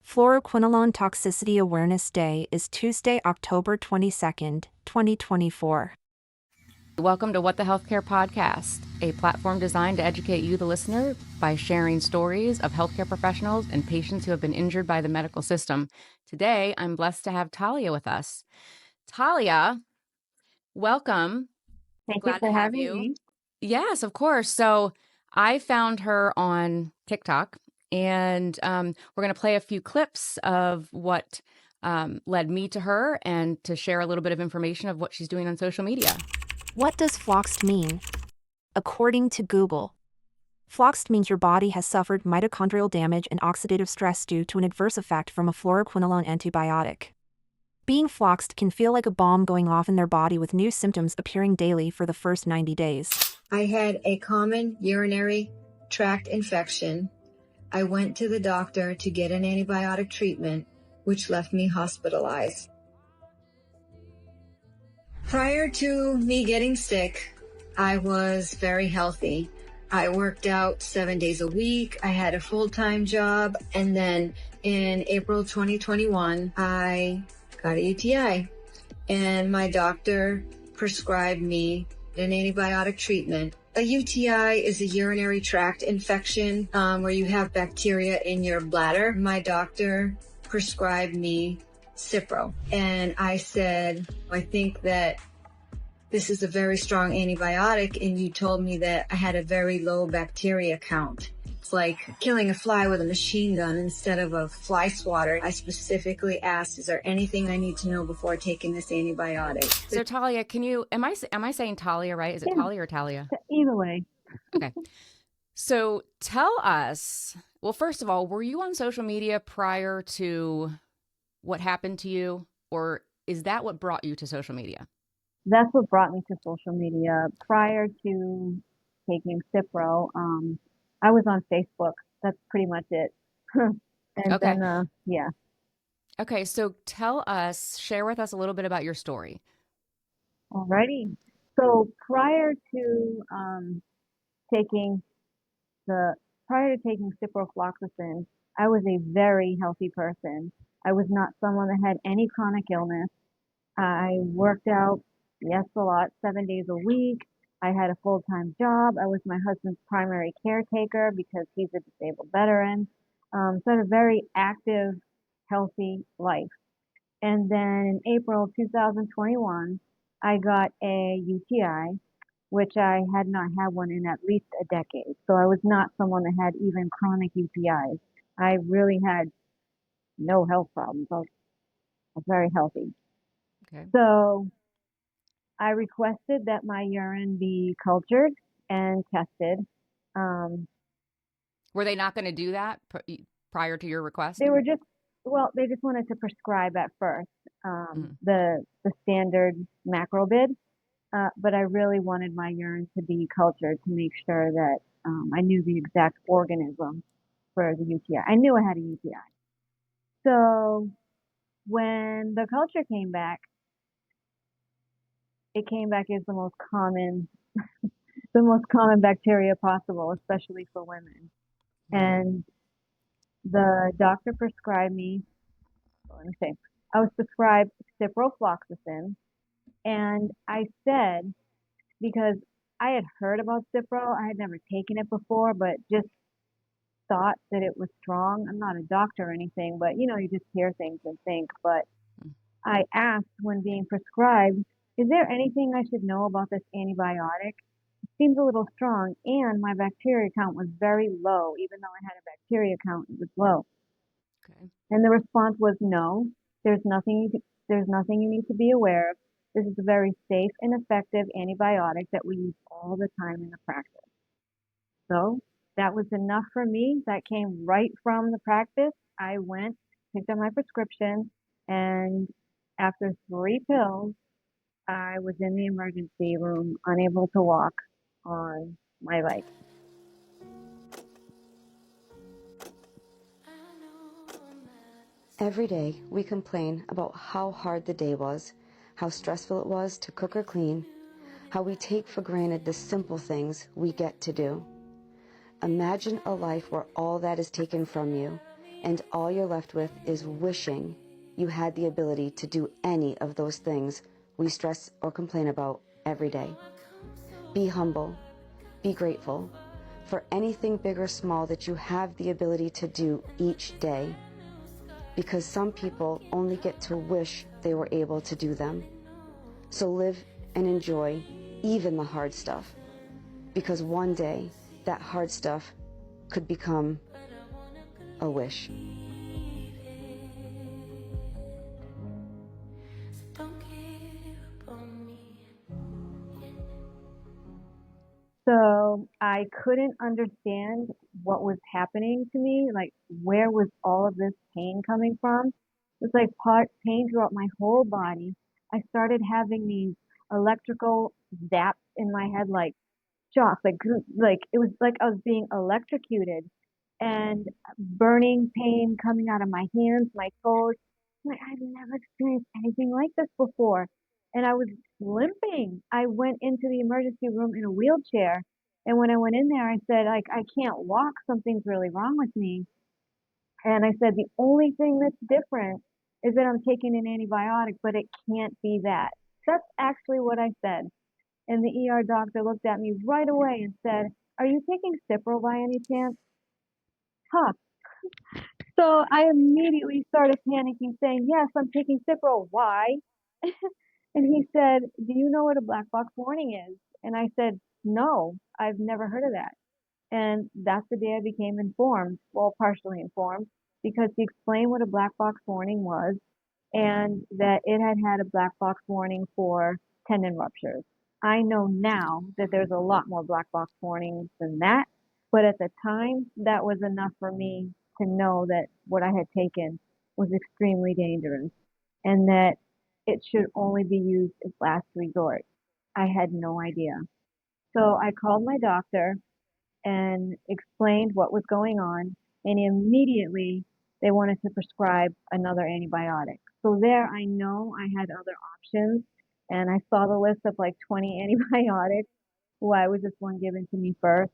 Fluoroquinolone Toxicity Awareness Day is Tuesday, October 22nd, 2024. Welcome to What the Healthcare Podcast, a platform designed to educate you, the listener, by sharing stories of healthcare professionals and patients who have been injured by the medical system. Today, I'm blessed to have Talia with us. Talia, welcome. Thank Glad you for to have having you. me. Yes, of course. So I found her on TikTok, and we're going to play a few clips of what led me to her and to share a little bit of information of what she's doing on social media. What does floxed mean? According to Google, floxed means your body has suffered mitochondrial damage and oxidative stress due to an adverse effect from a fluoroquinolone antibiotic. Being floxed can feel like a bomb going off in their body with new symptoms appearing daily for the first 90 days. I had a common urinary tract infection. I went to the doctor to get an antibiotic treatment, which left me hospitalized. Prior to me getting sick, I was very healthy. I worked out 7 days a week. I had a full-time job. And then in April 2021, I got a UTI. And my doctor prescribed me an antibiotic treatment. A UTI is a urinary tract infection where you have bacteria in your bladder. My doctor prescribed me Cipro. And I said, I think that this is a very strong antibiotic, and you told me that I had a very low bacteria count. It's like killing a fly with a machine gun instead of a fly swatter. I specifically asked, is there anything I need to know before taking this antibiotic? So Talia, am I saying Talia right? Is it Talia or Talia? Either way. Okay. So tell us, well, first of all, were you on social media prior to what happened to you, or is that what brought you to social media? That's what brought me to social media. Prior to taking Cipro, I was on Facebook. That's pretty much it. And Okay. then, yeah. Okay, so share with us a little bit about your story. Alrighty. So taking prior to taking ciprofloxacin, I was a very healthy person. I was not someone that had any chronic illness. I worked out, yes, a lot, 7 days a week. I had a full-time job. I was my husband's primary caretaker because he's a disabled veteran. So I had a very active, healthy life. And then in April 2021, I got a UTI, which I had not had one in at least a decade. So I was not someone that had even chronic UTIs. I really had no health problems. I was very healthy. Okay. So I requested that my urine be cultured and tested. Were they not going to do that prior to your request? They just wanted to prescribe at first the standard macro bid, but I really wanted my urine to be cultured to make sure that I knew the exact organism for the UTI. I knew I had a UTI. So when the culture came back, it came back as the most common bacteria possible, especially for women. And the doctor prescribed me, I was prescribed ciprofloxacin. And I said, because I had heard about Cipro, I had never taken it before, but just thought that it was strong. I'm not a doctor or anything, but you just hear things and think. But I asked when being prescribed, is there anything I should know about this antibiotic? It seems a little strong, and my bacteria count was very low. Even though I had a bacteria count, it was low. Okay. And the response was no. There's nothing you need to be aware of. This is a very safe and effective antibiotic that we use all the time in the practice. So that was enough for me. That came right from the practice. I went, picked up my prescription, and after 3 pills, I was in the emergency room, unable to walk on my leg. Every day, we complain about how hard the day was, how stressful it was to cook or clean, how we take for granted the simple things we get to do. Imagine a life where all that is taken from you and all you're left with is wishing you had the ability to do any of those things we stress or complain about every day. Be humble, be grateful for anything big or small that you have the ability to do each day, because some people only get to wish they were able to do them. So live and enjoy even the hard stuff, because one day that hard stuff could become a wish. So I couldn't understand what was happening to me. Like, where was all of this pain coming from? It's like pain throughout my whole body. I started having these electrical zaps in my head, like shocks, like it was like I was being electrocuted, and burning pain coming out of my hands, my toes. I'm like, I've never experienced anything like this before. And I was limping. I went into the emergency room in a wheelchair. And when I went in there, I said, like, I can't walk. Something's really wrong with me. And I said, the only thing that's different is that I'm taking an antibiotic, but it can't be that. That's actually what I said. And the ER doctor looked at me right away and said, are you taking Cipro by any chance? Huh. So I immediately started panicking, saying, yes, I'm taking Cipro. Why? And he said, do you know what a black box warning is? And I said, no, I've never heard of that. And that's the day I became informed, well, partially informed, because he explained what a black box warning was and that it had had a black box warning for tendon ruptures. I know now that there's a lot more black box warnings than that, but at the time, that was enough for me to know that what I had taken was extremely dangerous and that it should only be used as last resort. I had no idea. So I called my doctor and explained what was going on, and immediately they wanted to prescribe another antibiotic. So there, I know I had other options, and I saw the list of like 20 antibiotics. Why was this one given to me first?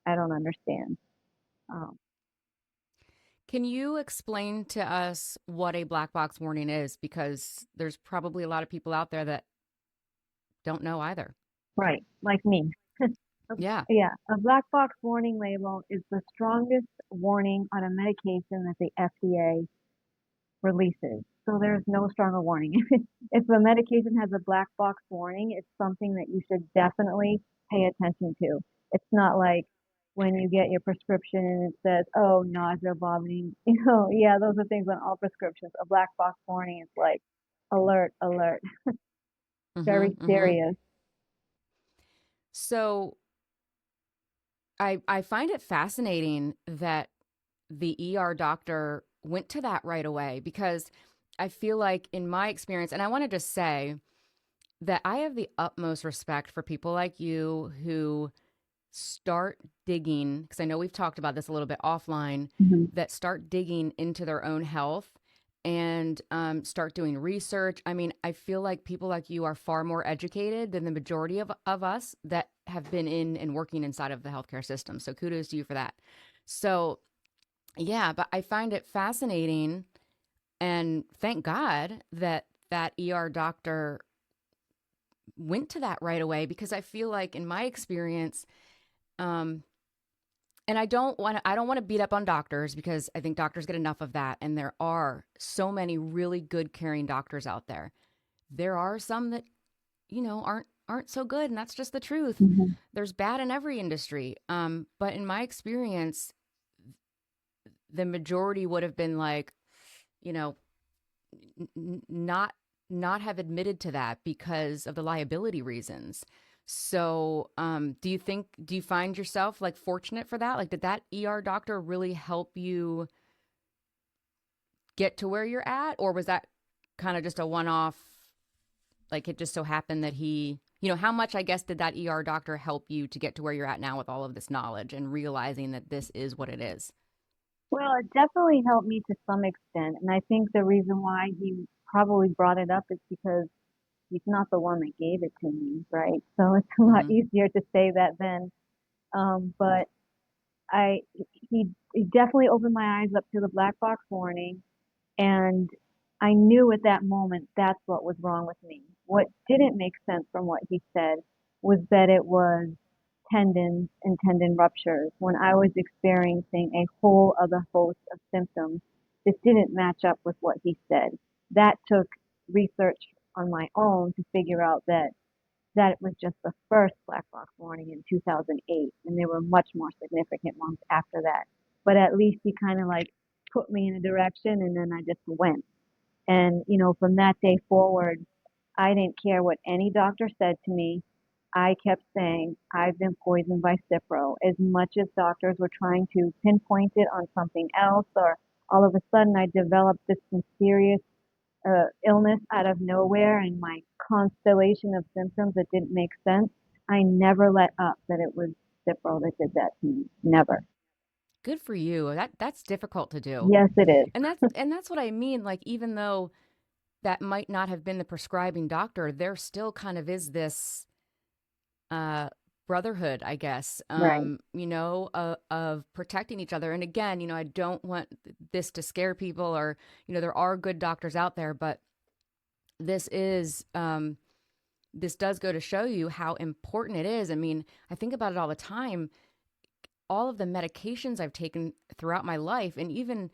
I don't understand. Um, Can you explain to us what a black box warning is? Because there's probably a lot of people out there that don't know either. right, like me. Yeah. Yeah, a black box warning label is the strongest warning on a medication that the FDA releases. So there's no stronger warning. If a medication has a black box warning, it's something that you should definitely pay attention to. It's not like when you get your prescription and it says, oh, nausea, vomiting, yeah, those are things on all prescriptions. A black box warning is like, alert, alert, very Mm-hmm. serious. So I find it fascinating that the ER doctor went to that right away, because I feel like in my experience, and I want to just say that I have the utmost respect for people like you who start digging, because I know we've talked about this a little bit offline, Mm-hmm. that start digging into their own health and start doing research. I mean, I feel like people like you are far more educated than the majority of us that have been in and working inside of the healthcare system. So kudos to you for that. So yeah, but I find it fascinating, and thank God that that ER doctor went to that right away, because I feel like in my experience, um, and I don't want to beat up on doctors, because I think doctors get enough of that, and there are so many really good caring doctors out there. There are some that aren't so good, and that's just the truth. Mm-hmm. There's bad in every industry. But in my experience, the majority would have been like, you know, not have admitted to that because of the liability reasons. So, do you find yourself like fortunate for that? Like, did that ER doctor really help you get to where you're at? Or was that kind of just a one-off, like it just so happened that how much, I guess, did that ER doctor help you to get to where you're at now with all of this knowledge and realizing that this is what it is? Well, it definitely helped me to some extent. And I think the reason why he probably brought it up is because he's not the one that gave it to me, right? So it's a lot Mm-hmm. easier to say that then. But I he definitely opened my eyes up to the black box warning, and I knew at that moment that's what was wrong with me. What didn't make sense from what he said was that it was tendons and tendon ruptures when I was experiencing a whole other host of symptoms that didn't match up with what he said. That took research on my own to figure out that was just the first black box warning in 2008, and there were much more significant ones after that. But at least he kind of like put me in a direction, and then I just went. And from that day forward, I didn't care what any doctor said to me. I kept saying, I've been poisoned by Cipro. As much as doctors were trying to pinpoint it on something else, or all of a sudden I developed this mysterious illness out of nowhere and my constellation of symptoms that didn't make sense, I never let up that it was Cipro that did that to me. Never. Good for you. That's difficult to do. Yes, it is. And that's what I mean. Like, even though that might not have been the prescribing doctor, there still kind of is this uh brotherhood, I guess, Right. of protecting each other. And again, I don't want this to scare people, or there are good doctors out there, but this is this does go to show you how important it is. I mean, I think about it all the time, all of the medications I've taken throughout my life, and even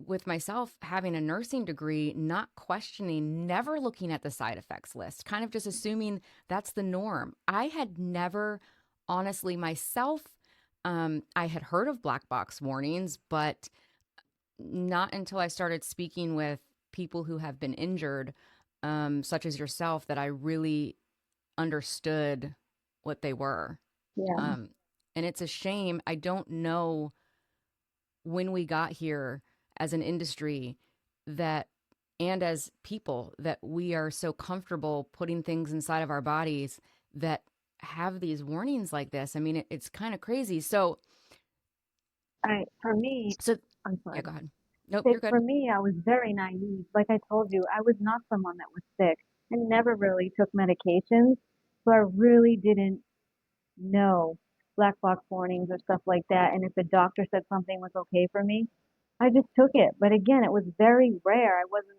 with myself having a nursing degree, not questioning, never looking at the side effects list, kind of just assuming that's the norm. I had never, honestly, myself, I had heard of black box warnings, but not until I started speaking with people who have been injured, such as yourself, that I really understood what they were. Yeah. Um, and it's a shame. I don't know when we got here as an industry that, and as people, that we are so comfortable putting things inside of our bodies that have these warnings like this. I mean, it's kind of crazy. For me, So I'm yeah, sorry. go ahead. Nope, But you're good. for me, I was very naive. Like I told you, I was not someone that was sick. I never really took medications, so I really didn't know black box warnings or stuff like that. And if the doctor said something was okay for me, I just took it. But again, it was very rare. I wasn't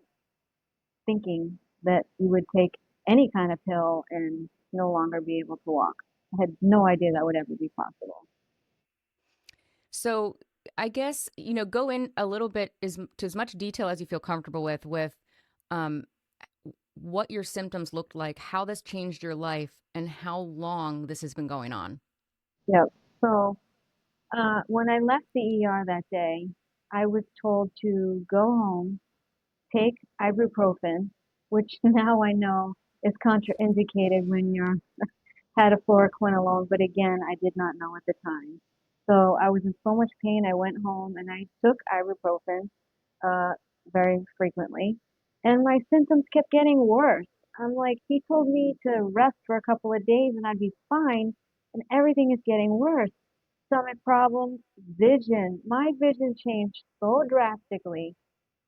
thinking that you would take any kind of pill and no longer be able to walk. I had no idea that would ever be possible. So I guess, go in a little bit to as much detail as you feel comfortable with um, what your symptoms looked like, how this changed your life, and how long this has been going on. Yep. So when I left the ER that day, I was told to go home, take ibuprofen, which now I know is contraindicated when you're had a fluoroquinolone, but again, I did not know at the time. So I was in so much pain, I went home and I took ibuprofen uh, very frequently, and my symptoms kept getting worse. I'm like, he told me to rest for a couple of days and I'd be fine, and everything is getting worse. Stomach problems, vision. My vision changed so drastically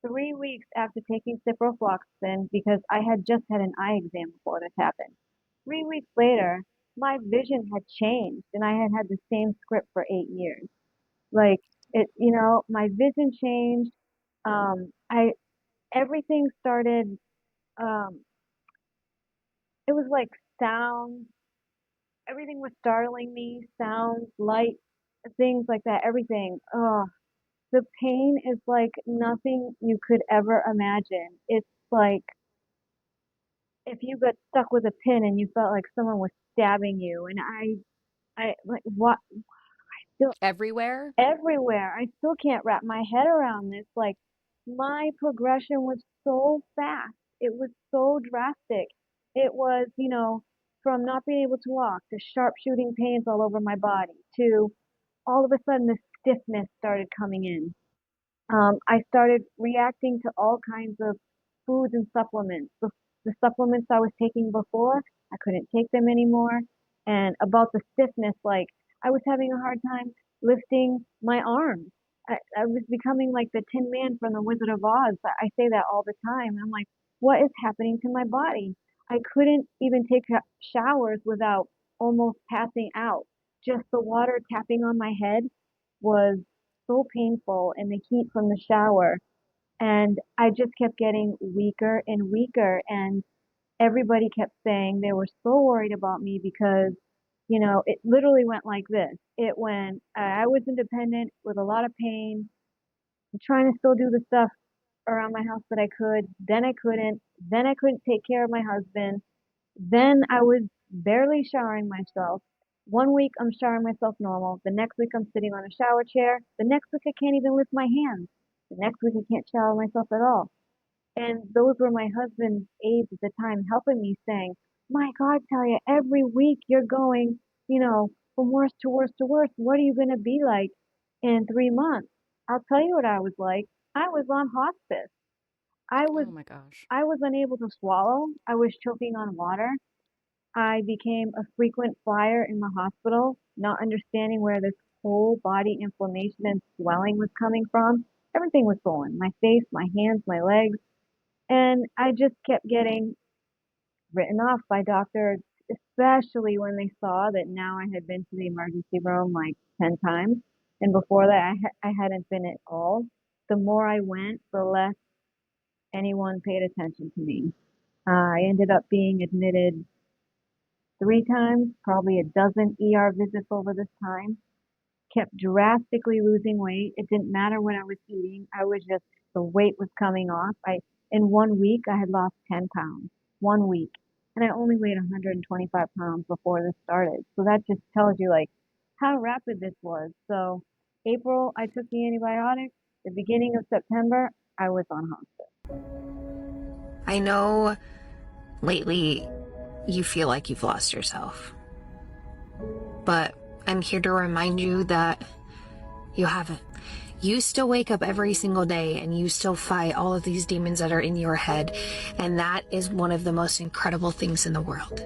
3 weeks after taking ciprofloxacin because I had just had an eye exam before this happened. 3 weeks later, my vision had changed and I had had the same script for 8 years. Like my vision changed. I everything started. Um, it was like sound. Everything was startling me. Sounds, light, things like that. Everything. Oh, the pain is like nothing you could ever imagine. It's like if you got stuck with a pin and you felt like someone was stabbing you. And I like what still Everywhere? everywhere. I still can't wrap my head around this. Like my progression was so fast. It was so drastic. It was, from not being able to walk to sharp shooting pains all over my body to all of a sudden the stiffness started coming in. I started reacting to all kinds of foods and supplements. The supplements I was taking before, I couldn't take them anymore. And about the stiffness, like I was having a hard time lifting my arms. I was becoming like the Tin Man from the Wizard of Oz. I say that all the time. I'm like, what is happening to my body? I couldn't even take showers without almost passing out. Just the water tapping on my head. was so painful and the heat from the shower. And I just kept getting weaker and weaker. And everybody kept saying they were so worried about me because, it literally went like this. It went, I was independent with a lot of pain, trying to still do the stuff around my house that I could. Then I couldn't. Then I couldn't take care of my husband. Then I was barely showering myself. One week I'm showering myself normal. The next week I'm sitting on a shower chair. The next week I can't even lift my hands. The next week I can't shower myself at all. And those were my husband's aides at the time helping me saying, my God, Talia, every week you're going, from worse to worse to worse. What are you going to be like in 3 months? I'll tell you what I was like. I was on hospice. I was Oh my gosh. I was unable to swallow. I was choking on water. I became a frequent flyer in the hospital, not understanding where this whole body inflammation and swelling was coming from. Everything was swollen. My face, my hands, my legs. And I just kept getting written off by doctors, especially when they saw that now I had been to the emergency room like 10 times. And before that, I hadn't been at all. The more I went, the less anyone paid attention to me. I ended up being admitted 3 times, probably a dozen ER visits over this time. Kept drastically losing weight. It didn't matter what I was eating. The weight was coming off. In 1 week, I had lost 10 pounds. 1 week. And I only weighed 125 pounds before this started. So that just tells you like how rapid this was. So April, I took the antibiotics. The beginning of September, I was on hospice. I know lately you feel like you've lost yourself, but I'm here to remind you that you haven't. You still wake up every single day and you still fight all of these demons that are in your head, and that is one of the most incredible things in the world.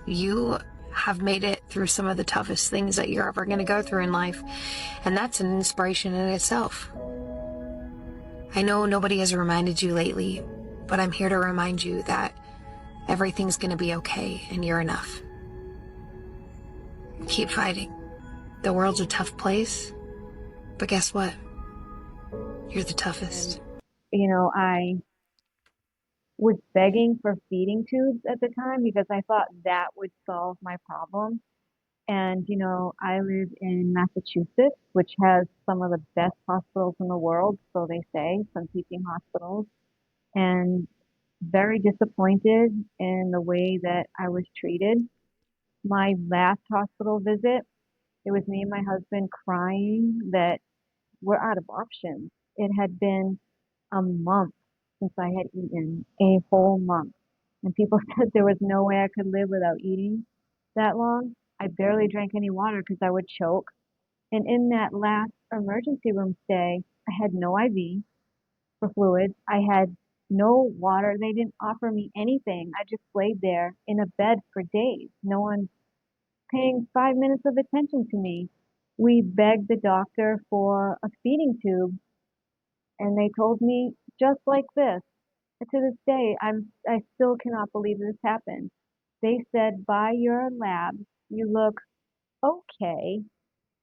You have made it through some of the toughest things that you're ever going to go through in life, and that's an inspiration in itself. I know nobody has reminded you lately, but I'm here to remind you that everything's going to be okay and you're enough. Keep fighting. The world's a tough place, but guess what? You're the toughest. I was begging for feeding tubes at the time because I thought that would solve my problem. And, I live in Massachusetts, which has some of the best hospitals in the world, so they say, some teaching hospitals, and very disappointed in the way that I was treated. My last hospital visit, it was me and my husband crying that we're out of options. It had been a month since I had eaten, a whole month. And people said there was no way I could live without eating that long. I barely drank any water because I would choke. And in that last emergency room stay, I had no IV for fluids. I had no water. They didn't offer me anything. I just laid there in a bed for days. No one paying 5 minutes of attention to me. We begged the doctor for a feeding tube, and they told me just like this. And to this day, I still cannot believe this happened. They said, by your labs, you look okay.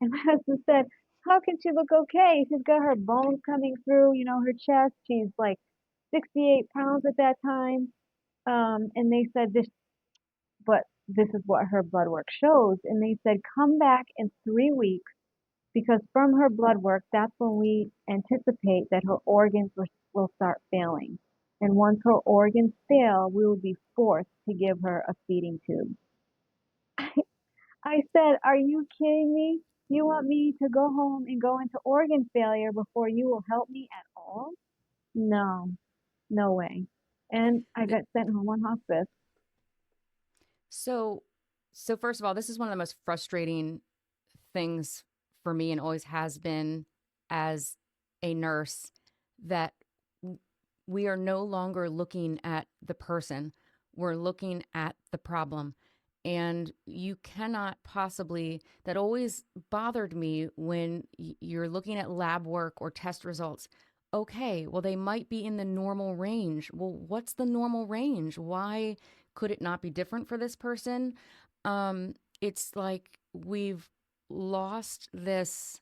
And my husband said, how can she look okay? She's got her bones coming through, her chest. She's like 68 pounds at that time. And they said but this is what her blood work shows. And they said, come back in 3 weeks because from her blood work, that's when we anticipate that her organs will start failing. And once her organs fail, we will be forced to give her a feeding tube. I said, are you kidding me? You want me to go home and go into organ failure before you will help me at all? No, no way. And I got sent home on hospice. So, so first of all, this is one of the most frustrating things for me and always has been as a nurse that we are no longer looking at the person. We're looking at the problem. And you cannot possibly, that always bothered me when you're looking at lab work or test results. Okay, well, they might be in the normal range. Well, what's the normal range? Why could it not be different for this person? It's like we've lost this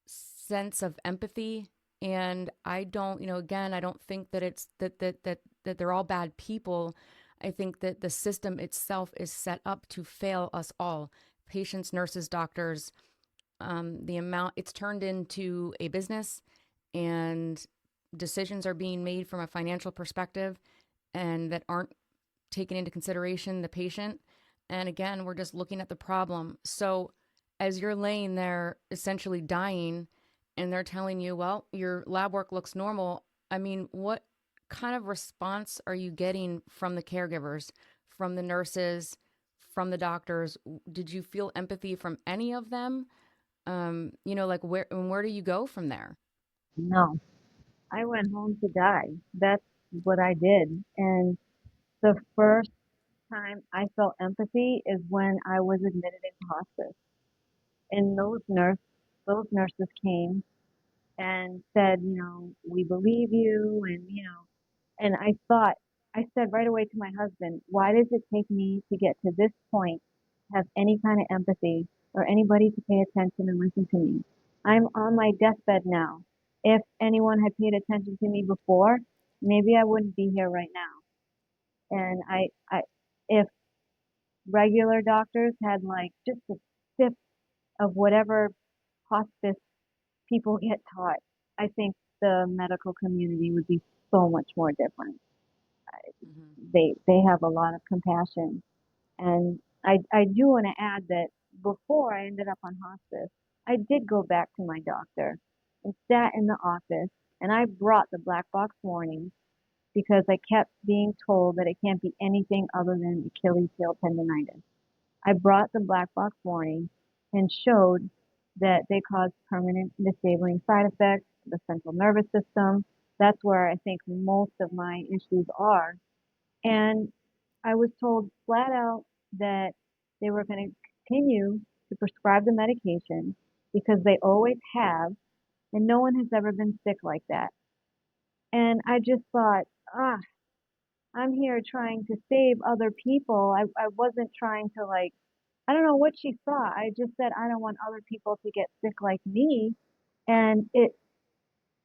sense of empathy. And I don't, again, I don't think that it's that they're all bad people. I think that the system itself is set up to fail us all, patients, nurses, doctors. The amount it's turned into a business, and decisions are being made from a financial perspective and that aren't taking into consideration the patient. And again, we're just looking at the problem. So as you're laying there essentially dying and they're telling you, well, your lab work looks normal, I mean, what kind of response are you getting from the caregivers, from the nurses, from the doctors? Did you feel empathy from any of them? Like where do you go from there? No, I went home to die. That's what I did. And the first time I felt empathy is when I was admitted into hospice. And those nurses came and said, we believe you, and I said right away to my husband, why does it take me to get to this point to have any kind of empathy or anybody to pay attention and listen to me? I'm on my deathbed now. If anyone had paid attention to me before, maybe I wouldn't be here right now. And if regular doctors had like just a sip of whatever hospice people get taught, I think the medical community would be so much more different. Mm-hmm. They have a lot of compassion. And I do want to add that before I ended up on hospice, I did go back to my doctor and sat in the office, and I brought the black box warnings because I kept being told that it can't be anything other than Achilles heel tendonitis. I brought the black box warning and showed that they cause permanent disabling side effects to the central nervous system. That's where I think most of my issues are. And I was told flat out that they were going to continue to prescribe the medication because they always have, and no one has ever been sick like that. And I just thought, ah, I'm here trying to save other people. I wasn't trying to like, I don't know what she thought. I just said, I don't want other people to get sick like me. And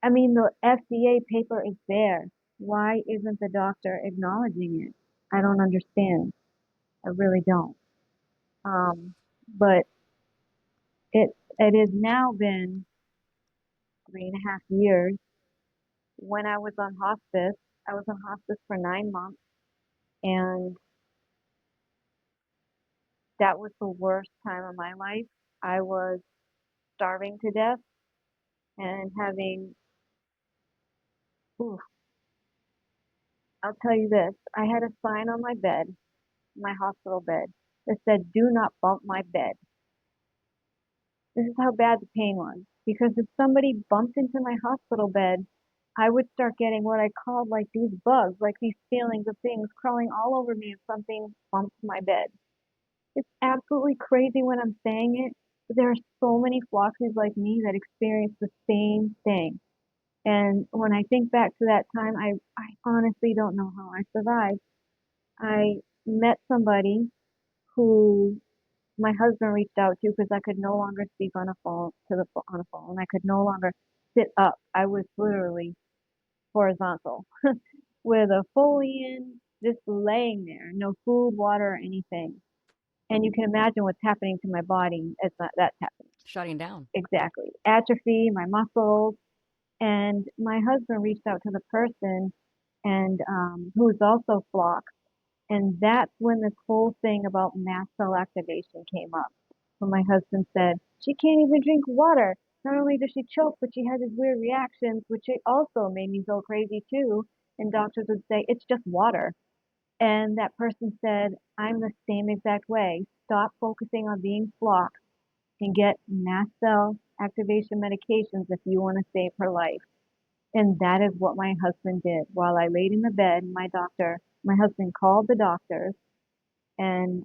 I mean, the FDA paper is there. Why isn't the doctor acknowledging it? I don't understand. I really don't. But it has now been 3.5 years. When I was on hospice for 9 months, and that was the worst time of my life. I was starving to death and having, ooh, I'll tell you this. I had a sign on my bed, my hospital bed, that said, "Do not bump my bed." This is how bad the pain was. Because if somebody bumped into my hospital bed, I would start getting what I called like these bugs, like these feelings of things crawling all over me if something bumped my bed. It's absolutely crazy when I'm saying it, but there are so many floxies like me that experience the same thing. And when I think back to that time, I honestly don't know how I survived. I met somebody who my husband reached out to because I could no longer speak on a phone on a phone. I could no longer sit up. I was literally horizontal with a Foley in, just laying there, no food, water, or anything. And you can imagine what's happening to my body as that's happening. Shutting down. Exactly. Atrophy, my muscles. And my husband reached out to the person and who's also flock. And that's when this whole thing about mast cell activation came up. When my husband said, she can't even drink water. Not only does she choke, but she has these weird reactions, which also made me go crazy too. And doctors would say, it's just water. And that person said, I'm the same exact way. Stop focusing on being flocked and get mast cell activation medications if you want to save her life. And that is what my husband did. While I laid in the bed, my husband called the doctors and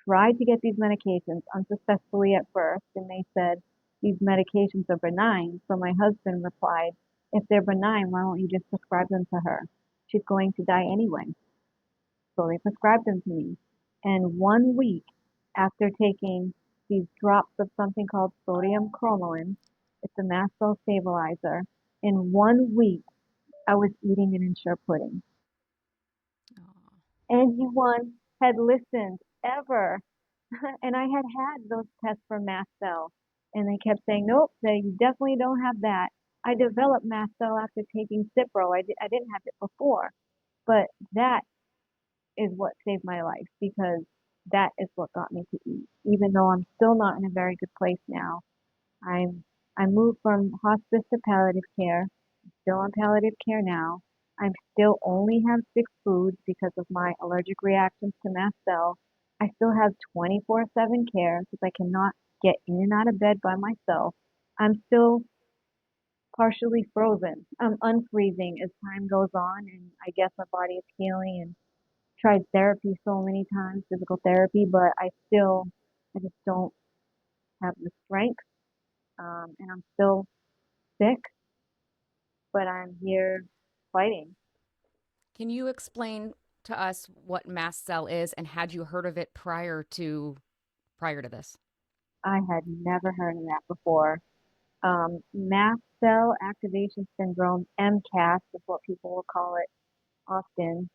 tried to get these medications unsuccessfully at first. And they said, these medications are benign. So my husband replied, if they're benign, why don't you just prescribe them to her? She's going to die anyway. So they prescribed them to me. And 1 week after taking these drops of something called sodium cromolyn. It's a mast cell stabilizer. In 1 week, I was eating an Ensure pudding. Anyone had listened ever. And I had those tests for mast cell. And they kept saying, nope, they definitely don't have that. I developed mast cell after taking Cipro. I didn't have it before. But that is what saved my life because that is what got me to eat. Even though I'm still not in a very good place now. I moved from hospice to palliative care, still on palliative care now. I still only have 6 foods because of my allergic reactions to mast cell. I still have 24/7 care because I cannot get in and out of bed by myself. I'm still partially frozen. I'm unfreezing as time goes on, and I guess my body is healing and tried therapy so many times, physical therapy, but I just don't have the strength. And I'm still sick, but I'm here fighting. Can you explain to us what mast cell is and had you heard of it prior to this? I had never heard of that before. Mast cell activation syndrome, MCAS is what people will call it often,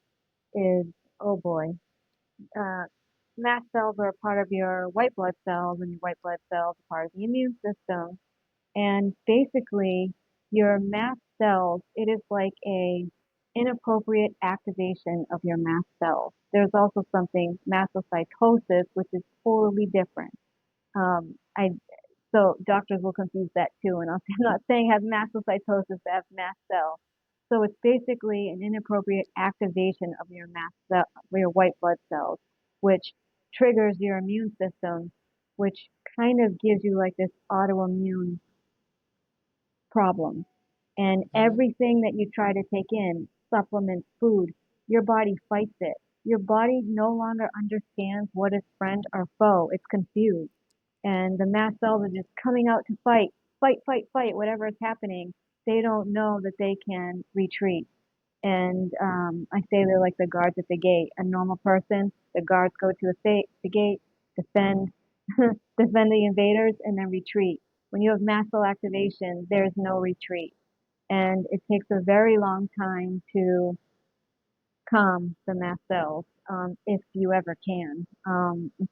is, oh boy, uh, mast cells are a part of your white blood cells, and your white blood cells are part of the immune system. And basically, your mast cells, it is like a inappropriate activation of your mast cells. There's also something, mastocytosis, which is totally different. I So doctors will confuse that too, and I'm not saying have mastocytosis to have mast cell. So it's basically an inappropriate activation of your mast cell, your white blood cells, which triggers your immune system, which kind of gives you like this autoimmune problem. And Mm-hmm. everything that you try to take in, supplements, food, your body fights it. Your body no longer understands what is friend or foe. It's confused. And the mast cells are just coming out to fight, fight, fight, fight, whatever is happening. They don't know that they can retreat. And I say they're like the guards at the gate. A normal person, the guards go to the gate, defend, defend the invaders, and then retreat. When you have mast cell activation, there's no retreat. And it takes a very long time to calm the mast cells, if you ever can.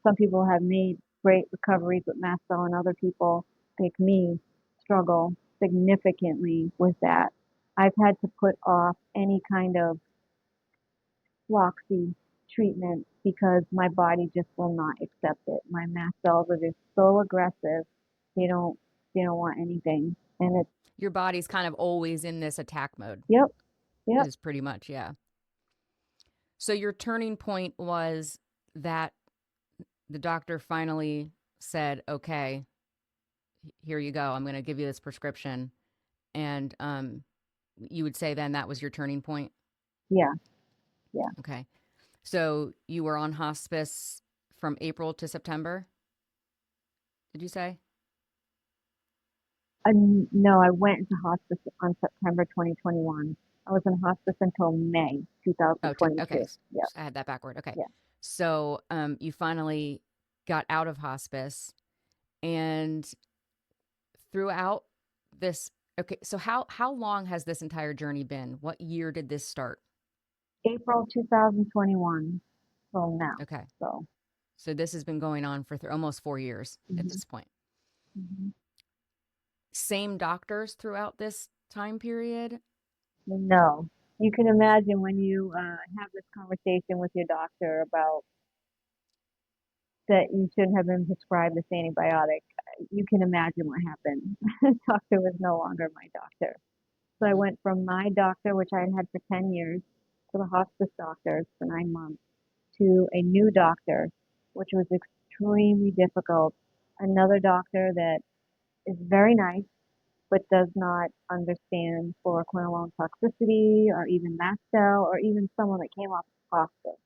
Some people have made great recoveries with mast cell, and other people, like me, struggle significantly with that. I've had to put off any kind of floxy treatment because my body just will not accept it. My mast cells are just so aggressive; they don't they don't want anything, and it's Your body's kind of always in this attack mode, yep, yep. is pretty much, yeah. So your turning point was that the doctor finally said, okay, here you go. I'm going to give you this prescription. And you would say then that was your turning point? Yeah, yeah. Okay. So you were on hospice from April to September, did you say? No, I went into hospice on September 2021. I was in hospice until May Oh, okay. 2022. Yeah, I had that backward. Okay. yeah. So you finally got out of hospice and throughout this. Okay. So how long has this entire journey been? What year did this start? April 2021 till now. Okay. So, So this has been going on for almost 4 years at mhm, this point. mhm. Same doctors throughout this time period? No, you can imagine when you have this conversation with your doctor about that you shouldn't have been prescribed this antibiotic. You can imagine what happened. Doctor was no longer my doctor. So I Mm-hmm. went from my doctor, which I had had for 10 years, to the hospice doctors for 9 months, to a new doctor, which was extremely difficult. Another doctor that is very nice, but does not understand fluoroquinolone toxicity or even mast cell or even someone that came off hospice.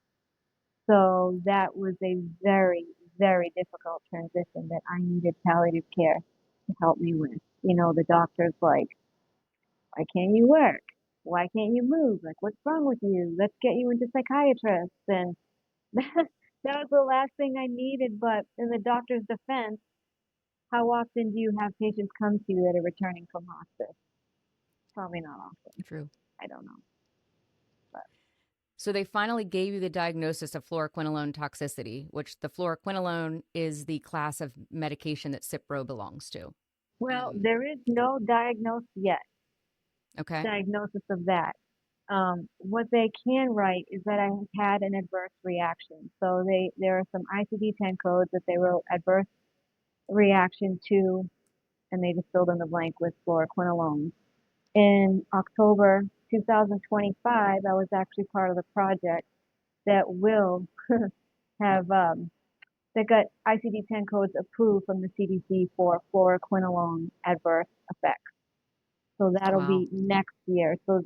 So that was a very, very difficult transition that I needed palliative care to help me with. The doctor's like, why can't you work? Why can't you move? Like, what's wrong with you? Let's get you into psychiatrists. And That was the last thing I needed, but in the doctor's defense, how often do you have patients come to you that are returning from hospice? Probably not often. True. I don't know. But So they finally gave you the diagnosis of fluoroquinolone toxicity, which the fluoroquinolone is the class of medication that Cipro belongs to. well, there is no diagnosis yet. Okay. Diagnosis of that. What they can write is that I have had an adverse reaction. So there are some ICD-10 codes that they wrote adverse reaction to, and they just filled in the blank with fluoroquinolone. In October 2025, I was actually part of the project that will have that got ICD-10 codes approved from the CDC for fluoroquinolone adverse effects. So that'll Wow. be next year. So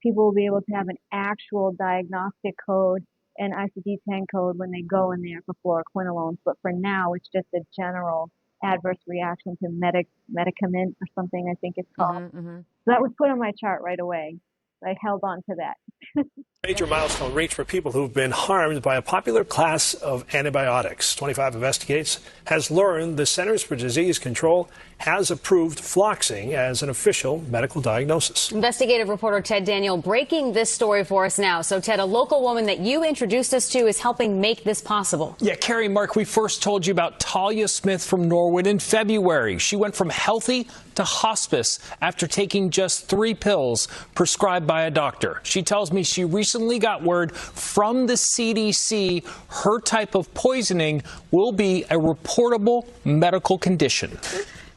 people will be able to have an actual diagnostic code and ICD-10 code when they go in there for fluoroquinolones. But for now, it's just a general adverse reaction to medicament or something, I think it's called. So that was put on my chart right away. I held on to that. Major milestone reached for people who've been harmed by a popular class of antibiotics. 25 Investigates has learned the Centers for Disease Control has approved floxing as an official medical diagnosis. Investigative reporter Ted Daniel breaking this story for us now. So, Ted, a local woman that you introduced us to is helping make this possible. Yeah, Carrie, Mark, we first told you about Talia Smith from Norwood in February. She went from healthy to hospice after taking just 3 pills prescribed by a doctor. She tells me she recently got word from the CDC her type of poisoning will be a reportable medical condition.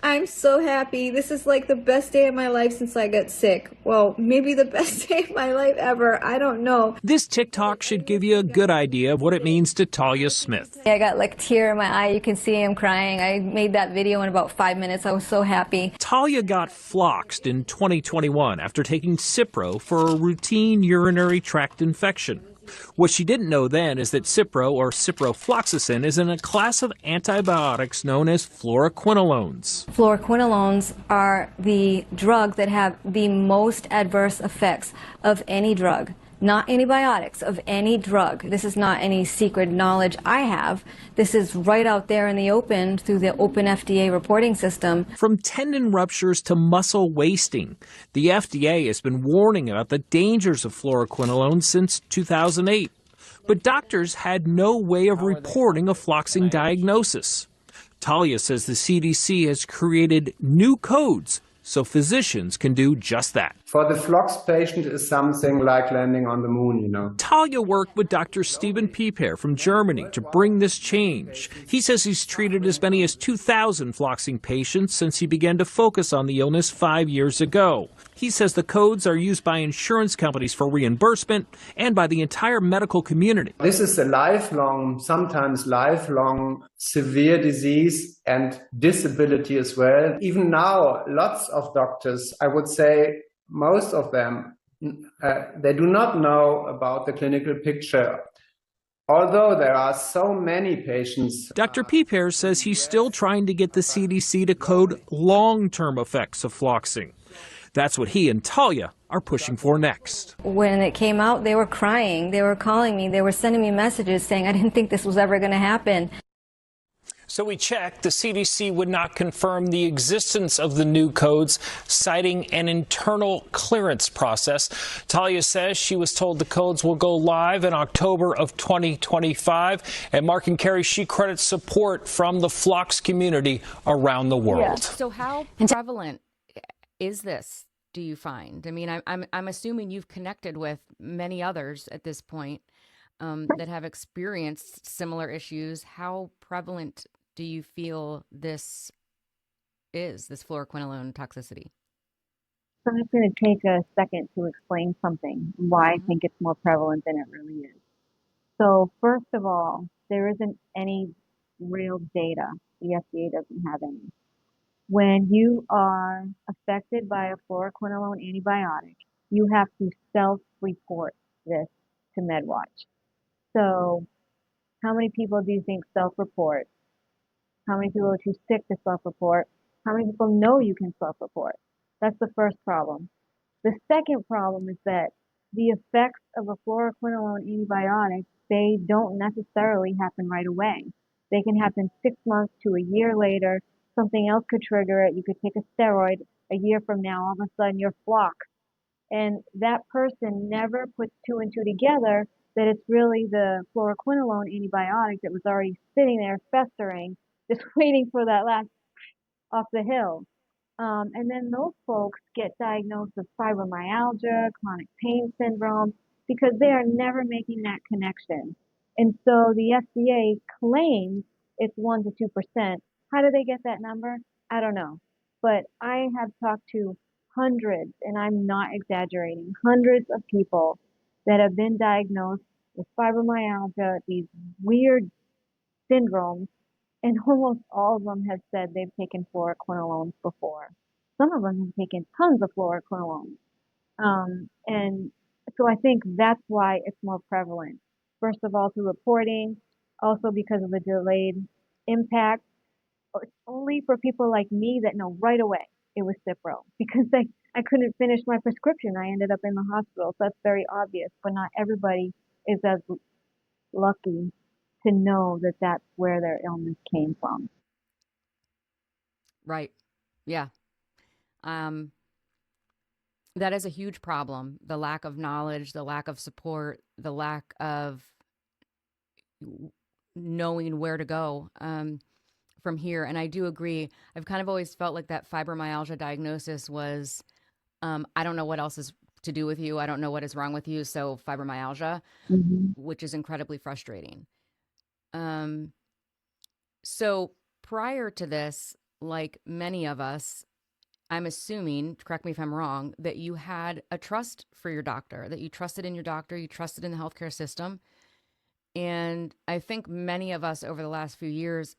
I'm so happy. This is like the best day of my life since I got sick. Well, maybe the best day of my life ever. I don't know. This TikTok should give you a good idea of what it means to Talia Smith. I got like a tear in my eye. You can see I'm crying. I made that video in about 5 minutes. I was so happy. Talia got floxed in 2021 after taking Cipro for a routine urinary tract infection. What she didn't know then is that Cipro, or ciprofloxacin, is in a class of antibiotics known as fluoroquinolones. Fluoroquinolones are the drugs that have the most adverse effects of any drug. Not antibiotics, of any drug. This is not any secret knowledge I have. This is right out there in the open through the open FDA reporting system. From tendon ruptures to muscle wasting, the FDA has been warning about the dangers of fluoroquinolone since 2008. But doctors had no way of reporting a floxing diagnosis. Talia says the CDC has created new codes so physicians can do just that. For the flox patient is something like landing on the moon, you know. Talia worked with Dr. Stephen Pieper from Germany to bring this change. He says he's treated as many as 2,000 floxing patients since he began to focus on the illness 5 years ago. He says the codes are used by insurance companies for reimbursement and by the entire medical community. This is a lifelong, sometimes lifelong, severe disease and disability as well. Even now, lots of doctors, I would say most of them, they do not know about the clinical picture. Although there are so many patients. Dr. Pieper says he's still trying to get the CDC to code long-term effects of floxing. That's what he and Talia are pushing for next. When it came out, they were crying. They were calling me. They were sending me messages saying, I didn't think this was ever going to happen. So we checked. The CDC would not confirm the existence of the new codes, citing an internal clearance process. Talia says she was told the codes will go live in October of 2025. And Mark and Carrie, she credits support from the flox community around the world. Yeah. So how prevalent is this, do you find? I mean, I'm assuming you've connected with many others at this point that have experienced similar issues. How prevalent do you feel this fluoroquinolone toxicity? So I'm just going to take a second to explain something, why I think it's more prevalent than it really is. So first of all, there isn't any real data. The FDA doesn't have any. When you are affected by a fluoroquinolone antibiotic, you have to self-report this to MedWatch. So how many people do you think self-report? How many people are too sick to self-report? How many people know you can self-report? That's the first problem. The second problem is that the effects of a fluoroquinolone antibiotic they don't necessarily happen right away. They can happen 6 months to a year later. Something else could trigger it. You could take a steroid a year from now. All of a sudden, you're floxed. And that person never puts two and two together that it's really the fluoroquinolone antibiotic that was already sitting there festering, just waiting for that last off the hill. And then those folks get diagnosed with fibromyalgia, chronic pain syndrome, because they are never making that connection. And so the FDA claims it's 1 to 2%. How do they get that number? I don't know. But I have talked to hundreds, and I'm not exaggerating, hundreds of people that have been diagnosed with fibromyalgia, these weird syndromes, and almost all of them have said they've taken fluoroquinolones before. Some of them have taken tons of fluoroquinolones. And so I think that's why it's more prevalent. First of all, through reporting, also because of the delayed impact. It's only for people like me that know right away it was Cipro because I couldn't finish my prescription. I ended up in the hospital. So that's very obvious, but not everybody is as lucky to know that that's where their illness came from. Right. Yeah. Um, that is a huge problem. The lack of knowledge, the lack of support, the lack of knowing where to go from here. And I do agree. I've kind of always felt like that fibromyalgia diagnosis was, I don't know what else is to do with you. I don't know what is wrong with you. So fibromyalgia, which is incredibly frustrating. So prior to this, like many of us, I'm assuming, correct me if I'm wrong, that you had a trust for your doctor, that you trusted in your doctor, you trusted in the healthcare system. And I think many of us over the last few years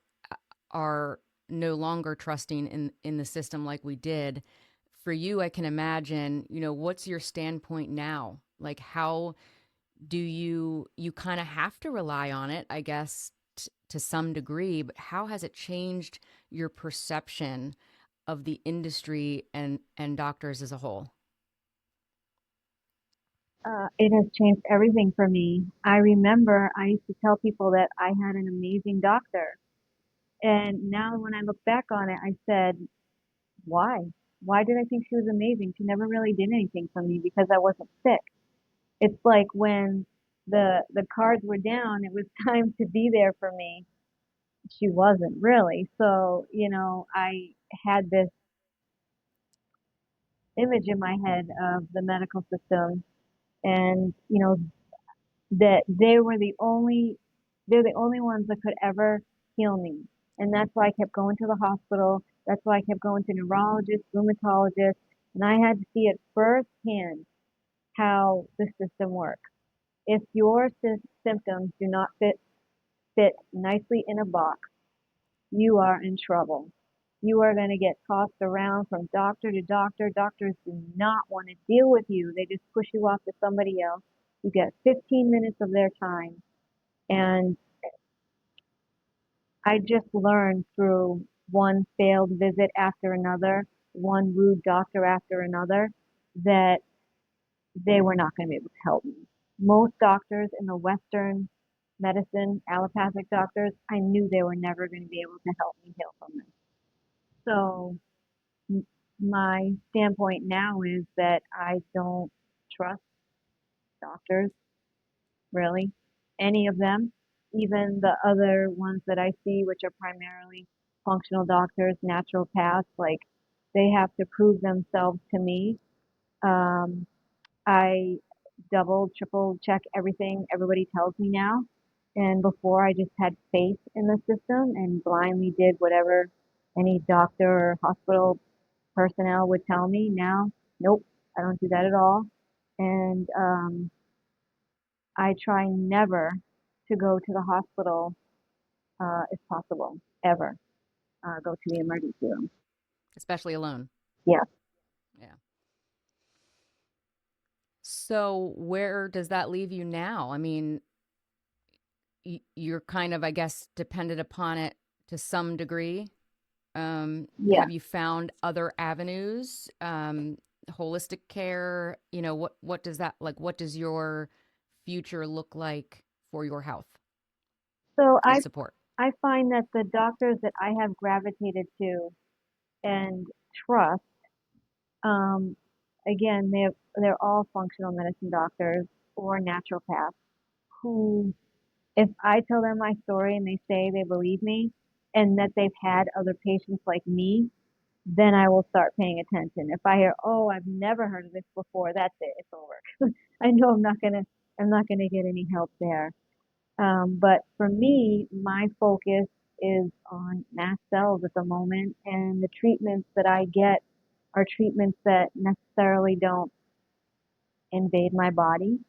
are no longer trusting in the system like we did. For you, I can imagine, what's your standpoint now? Like, how do you kind of have to rely on it, I guess, to some degree, but how has it changed your perception of the industry and doctors as a whole? It has changed everything for me. I remember I used to tell people that I had an amazing doctor. And now when I look back on it, I said, why? Why did I think she was amazing? She never really did anything for me because I wasn't sick. It's like when the cards were down, it was time to be there for me. She wasn't really. So, I had this image in my head of the medical system and, that they're the only ones that could ever heal me. And that's why I kept going to the hospital. That's why I kept going to neurologists, rheumatologists, and I had to see it firsthand how the system works. If your symptoms do not fit nicely in a box, you are in trouble. You are going to get tossed around from doctor to doctor. Doctors do not want to deal with you. They just push you off to somebody else. You get 15 minutes of their time. And I just learned through one failed visit after another, one rude doctor after another, that they were not going to be able to help me. Most doctors in the Western medicine, allopathic doctors, I knew they were never going to be able to help me heal from this. So my standpoint now is that I don't trust doctors, really, any of them, even the other ones that I see, which are primarily functional doctors, naturopaths, like they have to prove themselves to me. I double, triple check everything everybody tells me now. And before I just had faith in the system and blindly did whatever any doctor or hospital personnel would tell me. Now, nope, I don't do that at all. And I try never to go to the hospital if possible, ever. Go to the emergency room. Especially alone. Yeah. Yeah. So where does that leave you now? I mean, you're kind of, I guess, dependent upon it to some degree. Yeah. Have you found other avenues, holistic care? What does that like? What does your future look like for your health So and support? I find that the doctors that I have gravitated to and trust, um, again, they're all functional medicine doctors or naturopaths who, if I tell them my story and they say they believe me and that they've had other patients like me, then I will start paying attention. If I hear, oh, I've never heard of this before, that's it, it's over. I know I'm not gonna get any help there. But for me, my focus is on mast cells at the moment, and the treatments that I get are treatments that necessarily don't invade my body.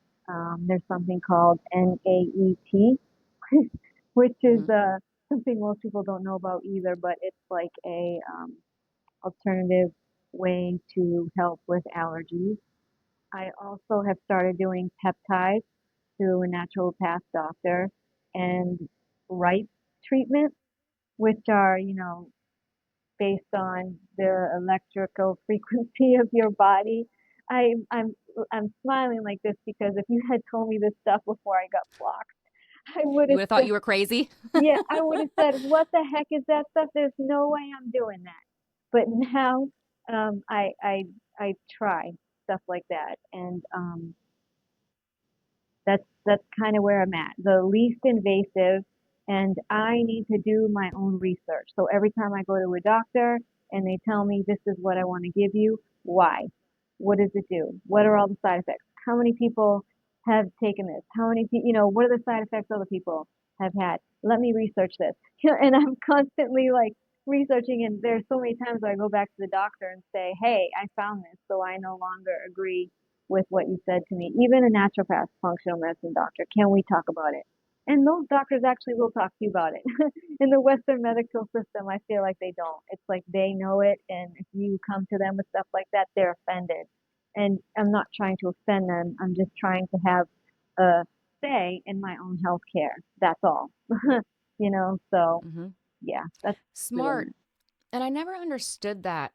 There's something called NAET, which is Mm-hmm. something most people don't know about either, but it's like a alternative way to help with allergies. I also have started doing peptides through a naturopath doctor and right treatment, which are, based on the electrical frequency of your body. I, I'm I'm smiling like this because if you had told me this stuff before I got blocked, I would You have would have thought said, you were crazy. yeah, I would have said, what the heck is that stuff? There's no way I'm doing that. But now, I try stuff like that, and that's kind of where I'm at. The least invasive, and I need to do my own research. So every time I go to a doctor and they tell me this is what I want to give you, why? What does it do? What are all the side effects? How many people have taken this? How many people, what are the side effects other people have had? Let me research this. And I'm constantly like researching, and there's so many times where I go back to the doctor and say, hey, I found this, so I no longer agree with what you said to me. Even a naturopath, functional medicine doctor, can we talk about it? And those doctors actually will talk to you about it. In the Western medical system, I feel like they don't. It's like they know it, and if you come to them with stuff like that, they're offended. And I'm not trying to offend them. I'm just trying to have a say in my own health care. That's all. So Mm-hmm. yeah, that's really Smart. And I never understood that,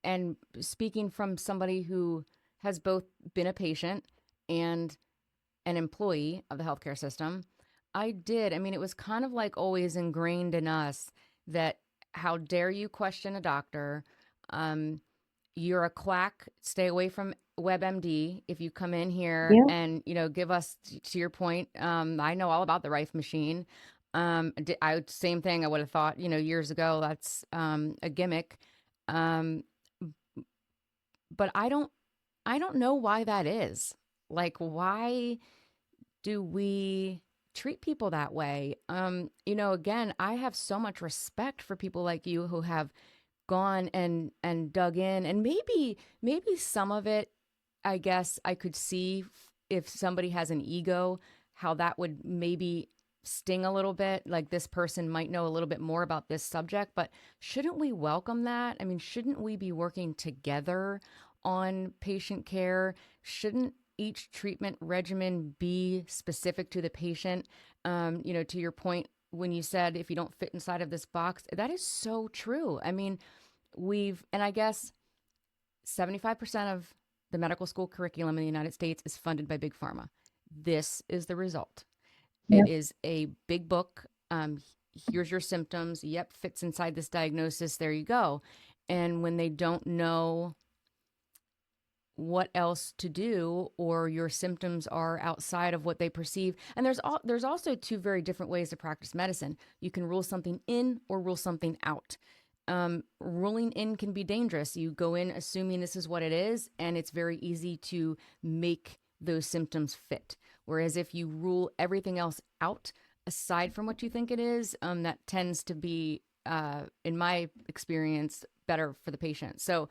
and speaking from somebody who has both been a patient and an employee of the healthcare system, I did. I mean, it was kind of like always ingrained in us that how dare you question a doctor? Um, you're a quack. Stay away from WebMD. If you come in here yeah. and give us, to your point, I know all about the Rife machine. Same thing. I would have thought, years ago, that's a gimmick. Um, but I don't know why that is. Like, why do we treat people that way? Again, I have so much respect for people like you who have gone and dug in, and maybe some of it, I guess I could see if somebody has an ego, how that would maybe sting a little bit, like this person might know a little bit more about this subject. But shouldn't we welcome that? I mean, shouldn't we be working together on patient care? Shouldn't each treatment regimen be specific to the patient? To your point, when you said if you don't fit inside of this box, that is so true. I mean, and I guess 75% of the medical school curriculum in the United States is funded by Big Pharma. This is the result. Yep. It is a big book. Here's your symptoms. Yep, fits inside this diagnosis. There you go. And when they don't know what else to do, or your symptoms are outside of what they perceive, and there's also two very different ways to practice medicine. You can rule something in or rule something out. Ruling in can be dangerous. You go in assuming this is what it is, and it's very easy to make those symptoms fit. Whereas if you rule everything else out aside from what you think it is, that tends to be, in my experience, better for the patient. So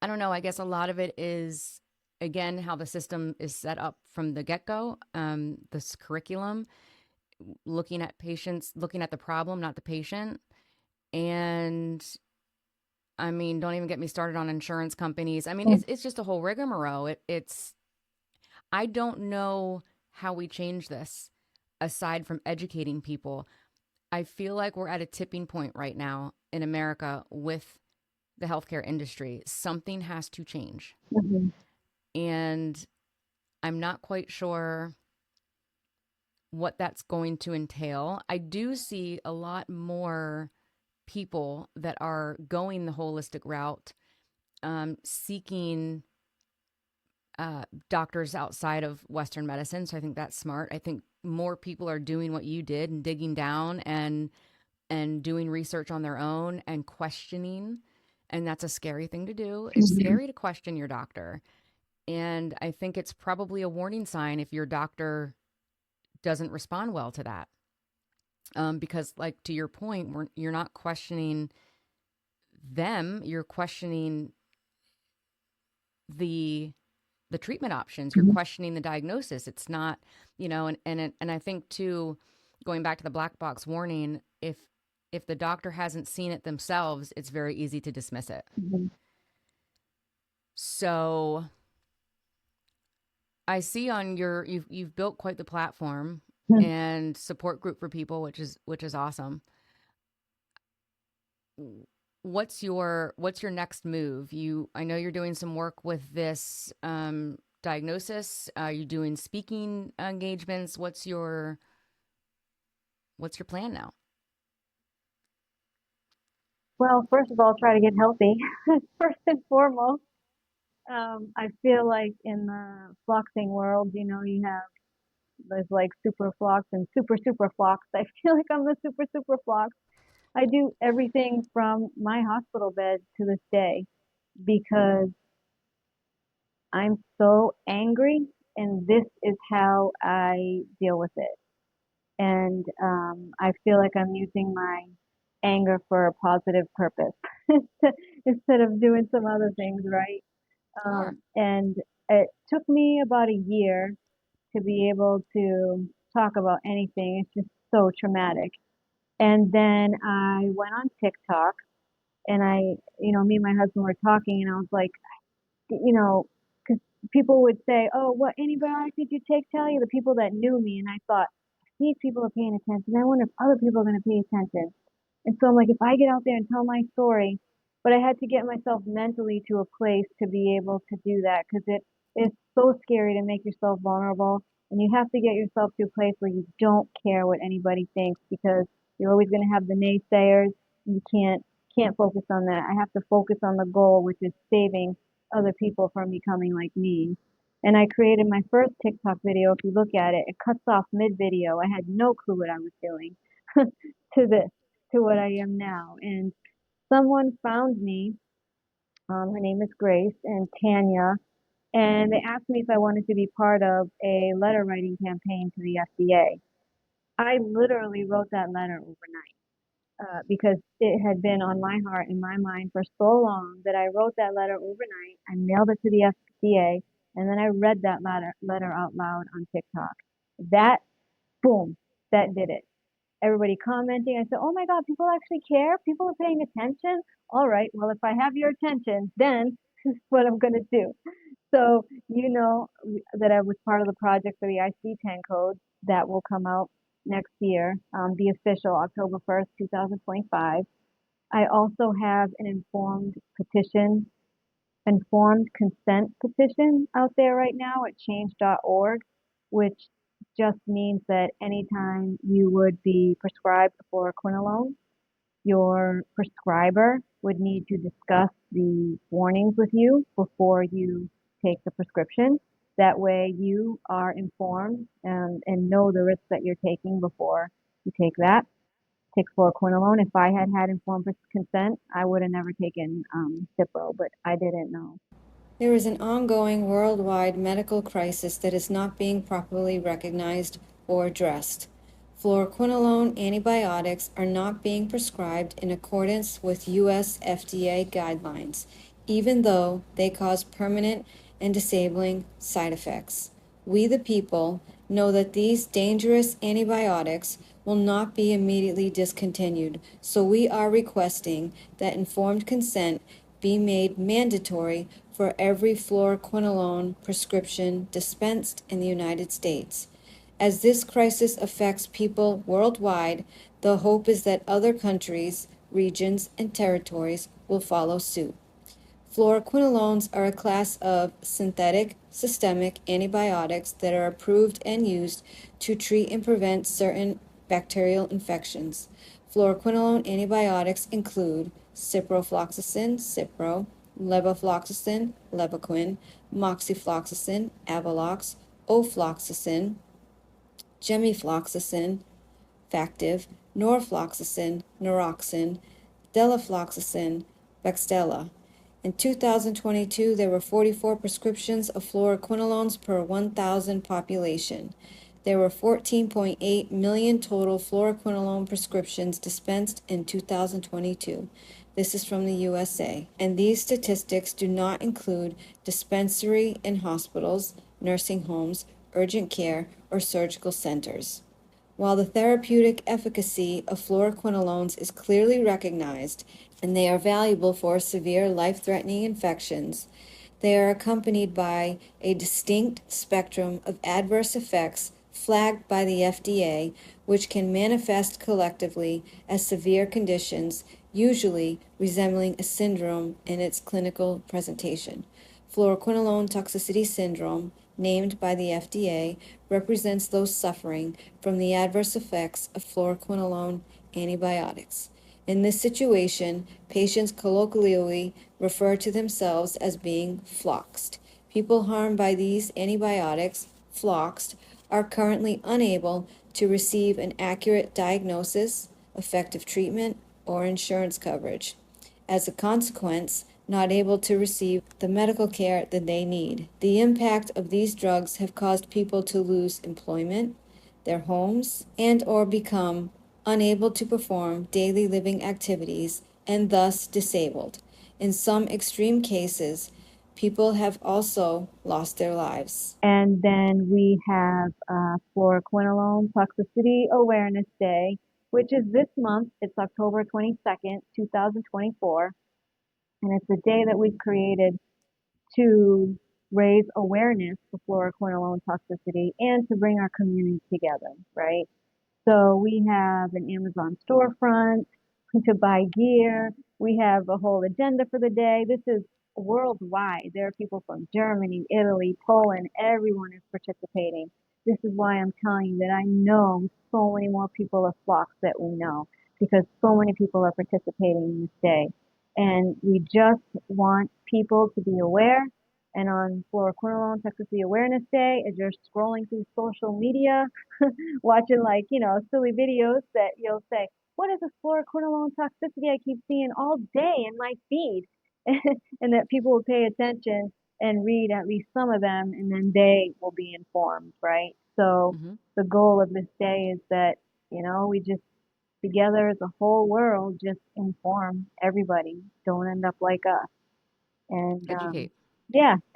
I don't know. I guess a lot of it is, again, how the system is set up from the get-go. This curriculum, looking at patients, looking at the problem, not the patient. And I mean, don't even get me started on insurance companies. I mean, it's just a whole rigmarole. I don't know how we change this aside from educating people. I feel like we're at a tipping point right now in America with the healthcare industry. Something has to change. Mhm. And I'm not quite sure what that's going to entail. I do see a lot more people that are going the holistic route, seeking doctors outside of Western medicine. So I think that's smart. I think more people are doing what you did and digging down and doing research on their own and questioning. And that's a scary thing to do. It's scary to question your doctor. And I think it's probably a warning sign if your doctor doesn't respond well to that. Because, like, to your point, you're not questioning them, you're questioning the treatment options, you're questioning the diagnosis. It's not, and I think too, going back to the black box warning, if the doctor hasn't seen it themselves, it's very easy to dismiss it. So I see on you've built quite the platform and support group for people, which is awesome. What's your next move? I know you're doing some work with this diagnosis. Are you doing speaking engagements? What's your plan now? Well, first of all, try to get healthy, first and foremost. I feel like in the floxing world, there's like super flox and super flox. I feel like I'm the super flox. I do everything from my hospital bed to this day because I'm so angry, and this is how I deal with it. And I feel like I'm using my anger for a positive purpose instead of doing some other things, right? Sure. And it took me about a year to be able to talk about anything. It's just so traumatic. And then I went on TikTok, and me and my husband were talking, and I was like, because people would say, "Oh, what antibiotic did you take, Talia?" The people that knew me, and I thought, these people are paying attention. I wonder if other people are going to pay attention. And so I'm like, if I get out there and tell my story, but I had to get myself mentally to a place to be able to do that because it is so scary to make yourself vulnerable. And you have to get yourself to a place where you don't care what anybody thinks because you're always going to have the naysayers. You can't focus on that. I have to focus on the goal, which is saving other people from becoming like me. And I created my first TikTok video. If you look at it, it cuts off mid video. I had no clue what I was doing to this, to what I am now. And someone found me. Her name is Grace and Tanya. And they asked me if I wanted to be part of a letter writing campaign to the FDA. I literally wrote that letter overnight. Because it had been on my heart and my mind for so long that I wrote that letter overnight. I mailed it to the FDA, and then I read that letter out loud on TikTok. That, boom, that did it. Everybody commenting. I said, oh my God, people actually care. People are paying attention. All right, well, if I have your attention, then this is what I'm going to do. So, that I was part of the project for the IC10 code that will come out next year, the official October 1st, 2025. I also have an informed consent petition out there right now at change.org, which just means that anytime you would be prescribed fluoroquinolone, your prescriber would need to discuss the warnings with you before you take the prescription. That way you are informed and know the risks that you're taking before you take that. Take fluoroquinolone. If I had informed consent, I would have never taken Cipro, but I didn't know. There is an ongoing worldwide medical crisis that is not being properly recognized or addressed. Fluoroquinolone antibiotics are not being prescribed in accordance with U.S. FDA guidelines, even though they cause permanent and disabling side effects. We, the people, know that these dangerous antibiotics will not be immediately discontinued, so we are requesting that informed consent be made mandatory for every fluoroquinolone prescription dispensed in the United States. As this crisis affects people worldwide, the hope is that other countries, regions, and territories will follow suit. Fluoroquinolones are a class of synthetic systemic antibiotics that are approved and used to treat and prevent certain bacterial infections. Fluoroquinolone antibiotics include ciprofloxacin, Cipro, levofloxacin, Levaquin, moxifloxacin, Avelox, ofloxacin, gemifloxacin, Factive, norfloxacin, Noroxin, delafloxacin, Baxdela. In 2022, there were 44 prescriptions of fluoroquinolones per 1,000 population. There were 14.8 million total fluoroquinolone prescriptions dispensed in 2022. This is from the USA. And these statistics do not include dispensary in hospitals, nursing homes, urgent care, or surgical centers. While the therapeutic efficacy of fluoroquinolones is clearly recognized and they are valuable for severe life-threatening infections, they are accompanied by a distinct spectrum of adverse effects flagged by the FDA, which can manifest collectively as severe conditions, usually resembling a syndrome in its clinical presentation. Fluoroquinolone toxicity syndrome, named by the FDA, represents those suffering from the adverse effects of fluoroquinolone antibiotics. In this situation, patients colloquially refer to themselves as being floxed. People harmed by these antibiotics, floxed, are currently unable to receive an accurate diagnosis, effective treatment, or insurance coverage. As a consequence, not able to receive the medical care that they need. The impact of these drugs have caused people to lose employment, their homes, and or become unable to perform daily living activities and thus disabled. In some extreme cases, people have also lost their lives. And then we have Fluoroquinolone Toxicity Awareness Day, which is this month. It's October 22nd, 2024. And it's a day that we've created to raise awareness for fluoroquinolone toxicity and to bring our community together, right? So we have an Amazon storefront to buy gear. We have a whole agenda for the day. This is worldwide. There are people from Germany, Italy, Poland. Everyone is participating. This is why I'm telling you that I know so many more people are flocked that we know, because so many people are participating in this day. And we just want people to be aware. And on Fluoroquinolone Toxicity Awareness Day, as you're scrolling through social media, watching silly videos, that you'll say, what is this fluoroquinolone toxicity I keep seeing all day in my feed? And that people will pay attention and read at least some of them, and then they will be informed, right? So the goal of this day is that, we just together as a whole world, just inform everybody. Don't end up like us. And Educate.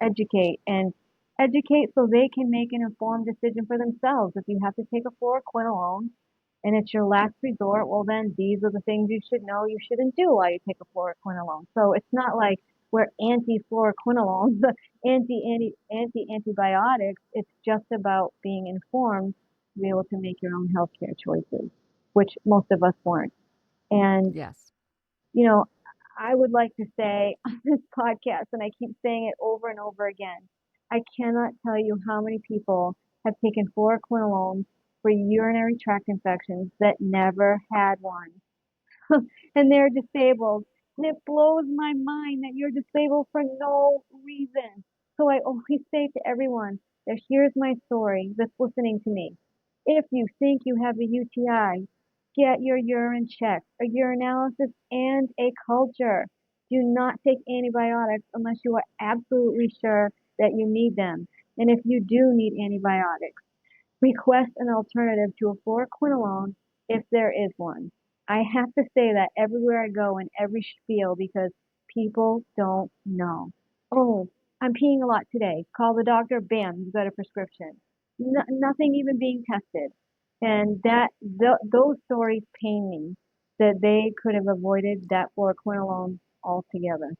Educate and educate so they can make an informed decision for themselves. If you have to take a fluoroquinolone and it's your last resort, well, then these are the things you should know you shouldn't do while you take a fluoroquinolone. So it's not like we're anti-fluoroquinolones, anti-antibiotics. It's just about being informed to be able to make your own healthcare choices, which most of us weren't. And, Yes. I would like to say on this podcast, and I keep saying it over and over again, I cannot tell you how many people have taken fluoroquinolones for urinary tract infections that never had one. And they're disabled. And it blows my mind that you're disabled for no reason. So I always say to everyone that here's my story that's listening to me. If you think you have a UTI, get your urine checked, a urinalysis, and a culture. Do not take antibiotics unless you are absolutely sure that you need them. And if you do need antibiotics, request an alternative to a fluoroquinolone if there is one. I have to say that everywhere I go in every spiel because people don't know. Oh, I'm peeing a lot today. Call the doctor. Bam, you've got a prescription. Nothing even being tested. And those stories pain me that they could have avoided that fluoroquinolone altogether.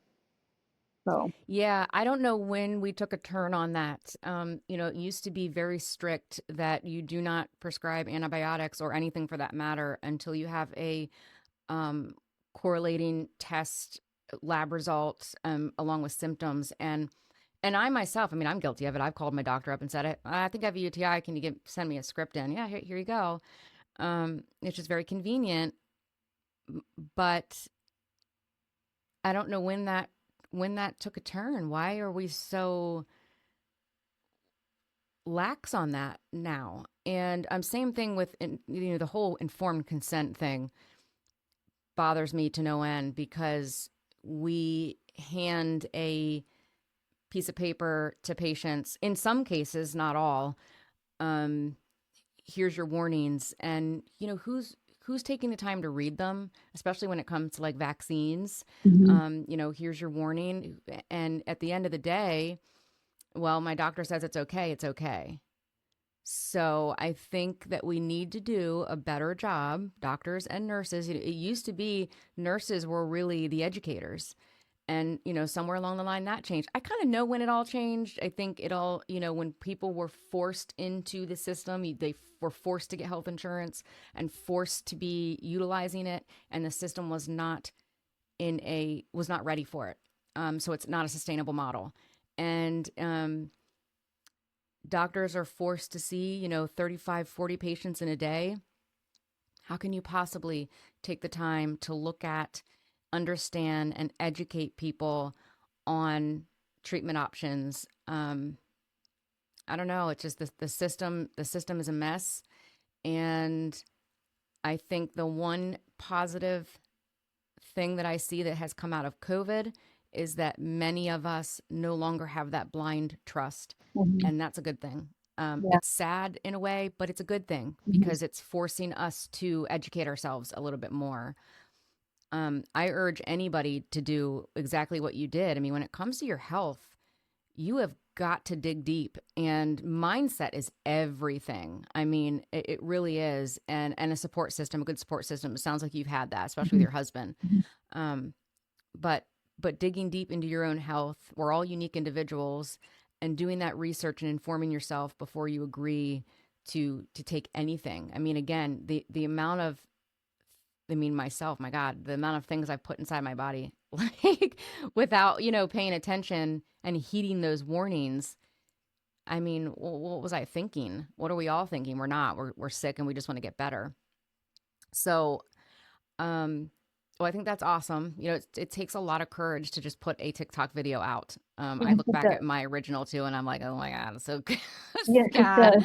So Yeah, I don't know when we took a turn on that. It used to be very strict that you do not prescribe antibiotics or anything for that matter until you have a correlating test lab results along with symptoms. And I myself, I mean, I'm guilty of it. I've called my doctor up and said, I think I have a UTI. Can you send me a script in? Yeah, here you go. It's just very convenient. But I don't know when that took a turn. Why are we so lax on that now? And same thing with the whole informed consent thing bothers me to no end, because we hand a piece of paper to patients, in some cases, not all. Here's your warnings, and who's taking the time to read them, especially when it comes to like vaccines. Here's your warning, and at the end of the day, well, my doctor says it's okay, it's okay. So I think that we need to do a better job, doctors and nurses. It used to be nurses were really the educators. And, somewhere along the line that changed. I kind of know when it all changed. I think it all, when people were forced into the system, they were forced to get health insurance and forced to be utilizing it. And the system was not ready for it. So it's not a sustainable model. And, doctors are forced to see, 35, 40 patients in a day. How can you possibly take the time to look at, understand, and educate people on treatment options? I don't know. It's just the system is a mess. And I think the one positive thing that I see that has come out of COVID is that many of us no longer have that blind trust. And that's a good thing. It's sad in a way, but it's a good thing because it's forcing us to educate ourselves a little bit more. I urge anybody to do exactly what you did. I mean, when it comes to your health, you have got to dig deep, and mindset is everything. I mean, it really is. And a support system, a good support system. It sounds like you've had that, especially with your husband. But digging deep into your own health, we're all unique individuals, and doing that research and informing yourself before you agree to take anything. I mean, again, the amount of, myself, my God, the amount of things I've put inside my body, like without, paying attention and heeding those warnings. I mean, what was I thinking? What are we all thinking? We're not, we're sick and we just want to get better. So, well, I think that's awesome. It takes a lot of courage to just put a TikTok video out. I look back at my original too, and I'm like, oh my God, it's so God,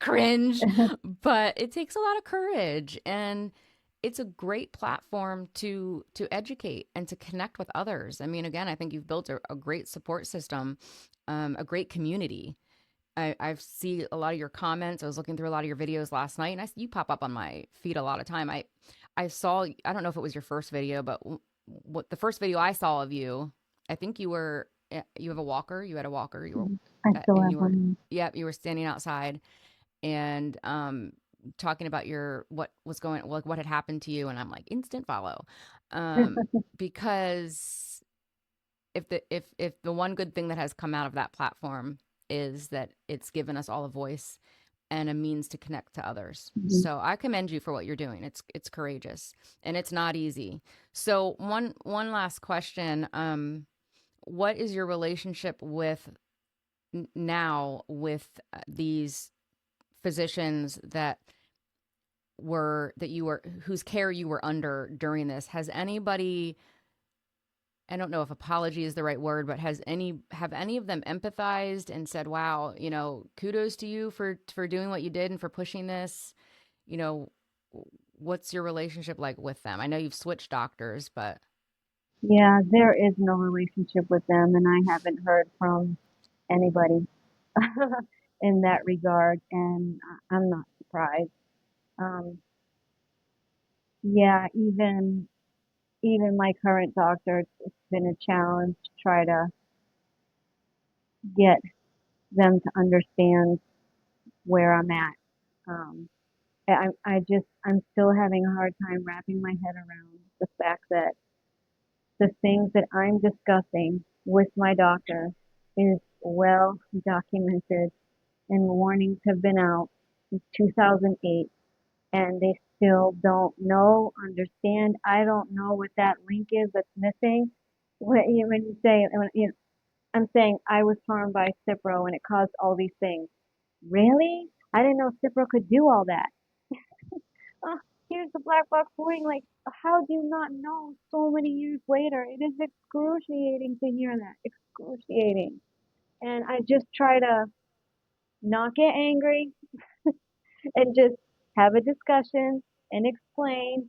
cringe. But it takes a lot of courage, and it's a great platform to educate and to connect with others. I mean, again, I think you've built a great support system, a great community. I've seen a lot of your comments. I was looking through a lot of your videos last night, and you pop up on my feed a lot of time. I saw, I don't know if it was your first video, but what the first video I saw of you, I think you have a walker. You had a walker. You were, I still have one. Yep, you were standing outside and talking about what had happened to you, and I'm like, instant follow, because if the one good thing that has come out of that platform is that it's given us all a voice and a means to connect to others. So I commend you for what you're doing. It's courageous, and it's not easy. So one last question. What is your relationship with now with these physicians whose care you were under during this? Has anybody, I don't know if apology is the right word, but have any of them empathized and said, wow, kudos to you for doing what you did and for pushing this? What's your relationship like with them? I know you've switched doctors, but. Yeah, there is no relationship with them, and I haven't heard from anybody in that regard, and I'm not surprised. Yeah, even my current doctor, it's been a challenge to try to get them to understand where I'm at. I'm still having a hard time wrapping my head around the fact that the things that I'm discussing with my doctor is well documented, and warnings have been out since 2008, and they still don't know, understand. I don't know what that link is that's missing. When you say, I'm saying I was harmed by Cipro and it caused all these things. Really? I didn't know Cipro could do all that. Oh, here's the black box warning. Like, how do you not know so many years later? It is excruciating to hear that. Excruciating. And I just try to not get angry and just have a discussion and explain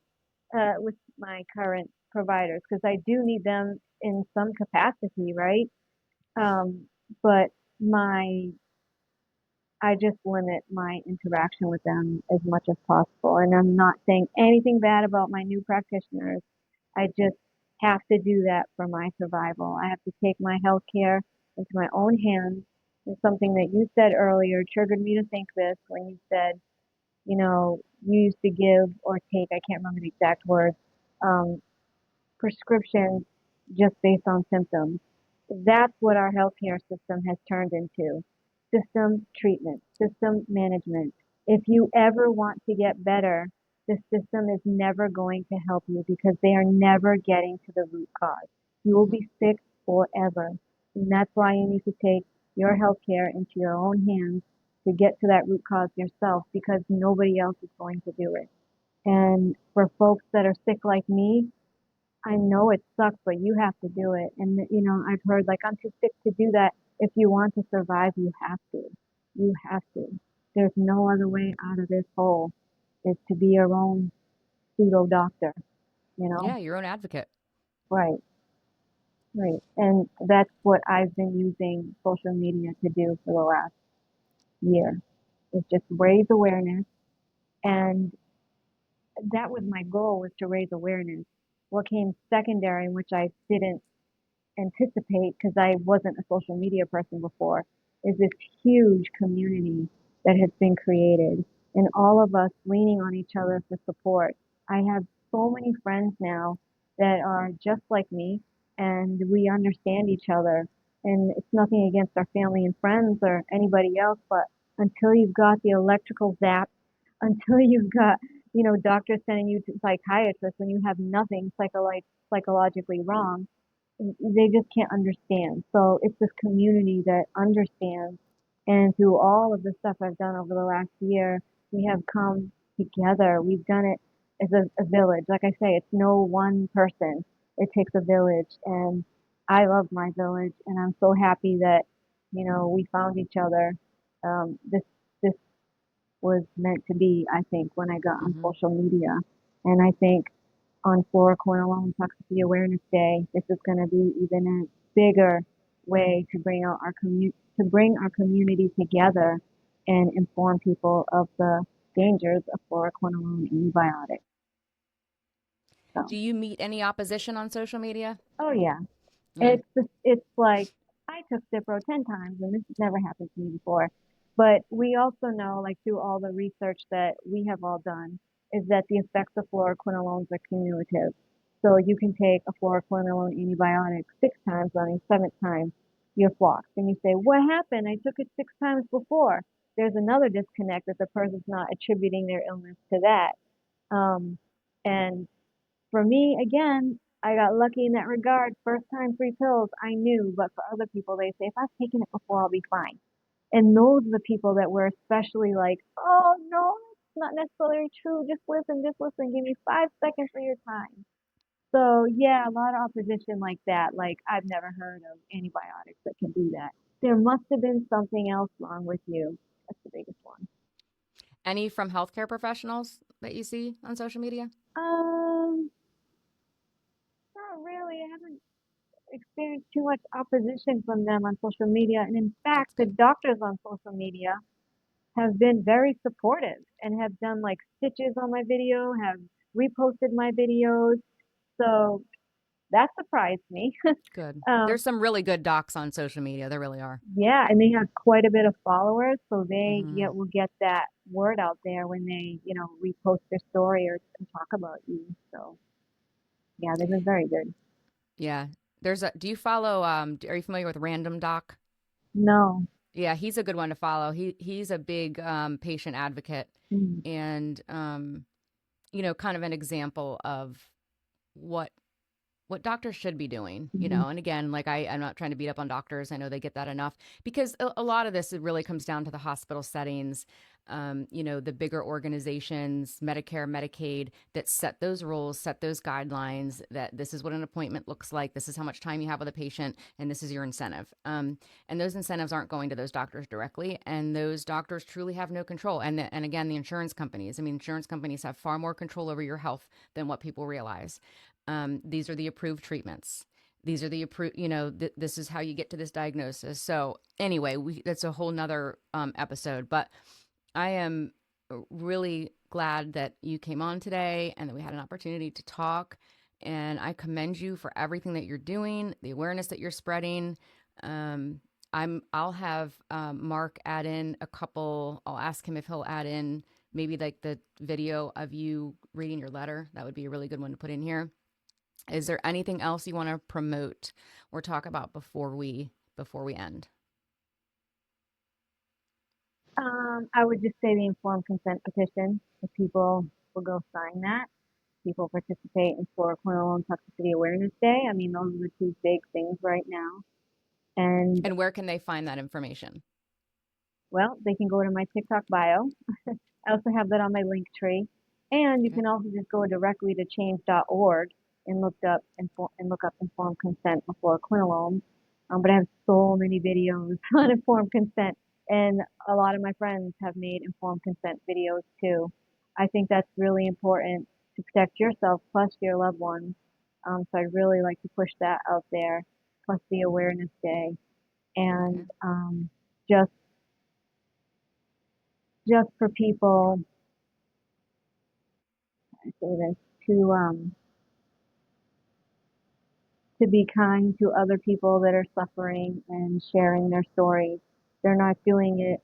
with my current providers because I do need them in some capacity, right? Um, but my I just limit my interaction with them as much as possible. And I'm not saying anything bad about my new practitioners. I just have to do that for my survival. I have to take my health care into my own hands. And something that you said earlier triggered me to think this when you said, you used to give or take, I can't remember the exact words, um, prescriptions just based on symptoms. That's what our healthcare system has turned into. System treatment, system management. If you ever want to get better, the system is never going to help you because they are never getting to the root cause. You will be sick forever. And that's why you need to take your healthcare into your own hands to get to that root cause yourself because nobody else is going to do it. And for folks that are sick like me, I know it sucks, but you have to do it. And, I've heard like, I'm too sick to do that. If you want to survive, you have to. You have to. There's no other way out of this hole is to be your own pseudo doctor, Yeah, your own advocate. Right, right. And that's what I've been using social media to do for the last year is just raise awareness. And that was my goal was to raise awareness. What came secondary, which I didn't anticipate because I wasn't a social media person before, is this huge community that has been created and all of us leaning on each other for support. I have so many friends now that are just like me and we understand each other. And it's nothing against our family and friends or anybody else, but until you've got the electrical zap, until you've got, doctors sending you to psychiatrists when you have nothing psychologically wrong, they just can't understand. So it's this community that understands. And through all of the stuff I've done over the last year, we have come together. We've done it as a village. Like I say, it's no one person. It takes a village. And I love my village. And I'm so happy that, we found each other. This was meant to be, I think, when I got on social media. And I think on Fluoroquinolone Toxicity Awareness Day, this is going to be even a bigger way to bring out bring our community together and inform people of the dangers of fluoroquinolone antibiotics. So, Do you meet any opposition on social media? oh yeah, Mm. it's like I took Cipro 10 times and this has never happened to me before. But we also know, like through all the research that we have all done, is that the effects of fluoroquinolones are cumulative. So you can take a fluoroquinolone antibiotic 6 times, on the 7th time you're floxed. And you say, what happened? I took it 6 times before. There's another disconnect that the person's not attributing their illness to that. And for me, again, I got lucky in that regard. First time 3 pills, I knew. But for other people, they say, if I've taken it before, I'll be fine. And those are the people that were especially like, oh no, it's not necessarily true. Just listen, Give me 5 seconds for your time. So yeah, a lot of opposition like that. Like I've never heard of antibiotics that can do that. There must have been something else wrong with you. That's the biggest one. Any from healthcare professionals that you see on social media? Not really. I haven't experienced too much opposition from them on social media. And in fact, the doctors on social media have been very supportive and have done like stitches on my video, have reposted my videos. So that surprised me. Good. um, There's some really good docs on social media. There really are. yeah, and they have quite a bit of followers, so they will get that word out there when they, repost their story or talk about you. So yeah, they've been very good. Yeah. Do you follow, are you familiar with Random Doc? No. Yeah, he's a good one to follow. He's a big patient advocate. Mm. And, kind of an example of what doctors should be doing, Mm-hmm. and again, like I'm not trying to beat up on doctors. I know they get that enough because a lot of this, it really comes down to the hospital settings, the bigger organizations, Medicare, Medicaid, that set those rules, set those guidelines, that this is what an appointment looks like. This is how much time you have with a patient, and this is your incentive. And those incentives aren't going to those doctors directly. And those doctors truly have no control. And again, the insurance companies, insurance companies have far more control over your health than what people realize. These are the approved treatments. These are the approved, this is how you get to this diagnosis. So anyway, that's a whole nother episode, but I am really glad that you came on today and that we had an opportunity to talk. And I commend you for everything that you're doing, the awareness that you're spreading. I'll have Mark add in I'll ask him if he'll add in maybe like the video of you reading your letter. That would be a really good one to put in here. Is there anything else you want to promote or talk about before we end? I would just say the informed consent petition. If people will go sign that, people participate in Fluoroquinolone Toxicity Awareness Day. I mean, those are the two big things right now. And where can they find that information? Well, they can go to my TikTok bio. I also have that on my link tree. And you can also just go directly to change.org and look up informed consent for fluoroquinolone. But I have so many videos on informed consent, and a lot of my friends have made informed consent videos too. I think that's really important to protect yourself plus your loved ones. So I'd really like to push that out there, plus the awareness day, and just for people, I say this, to be kind to other people that are suffering and sharing their stories. They're not doing it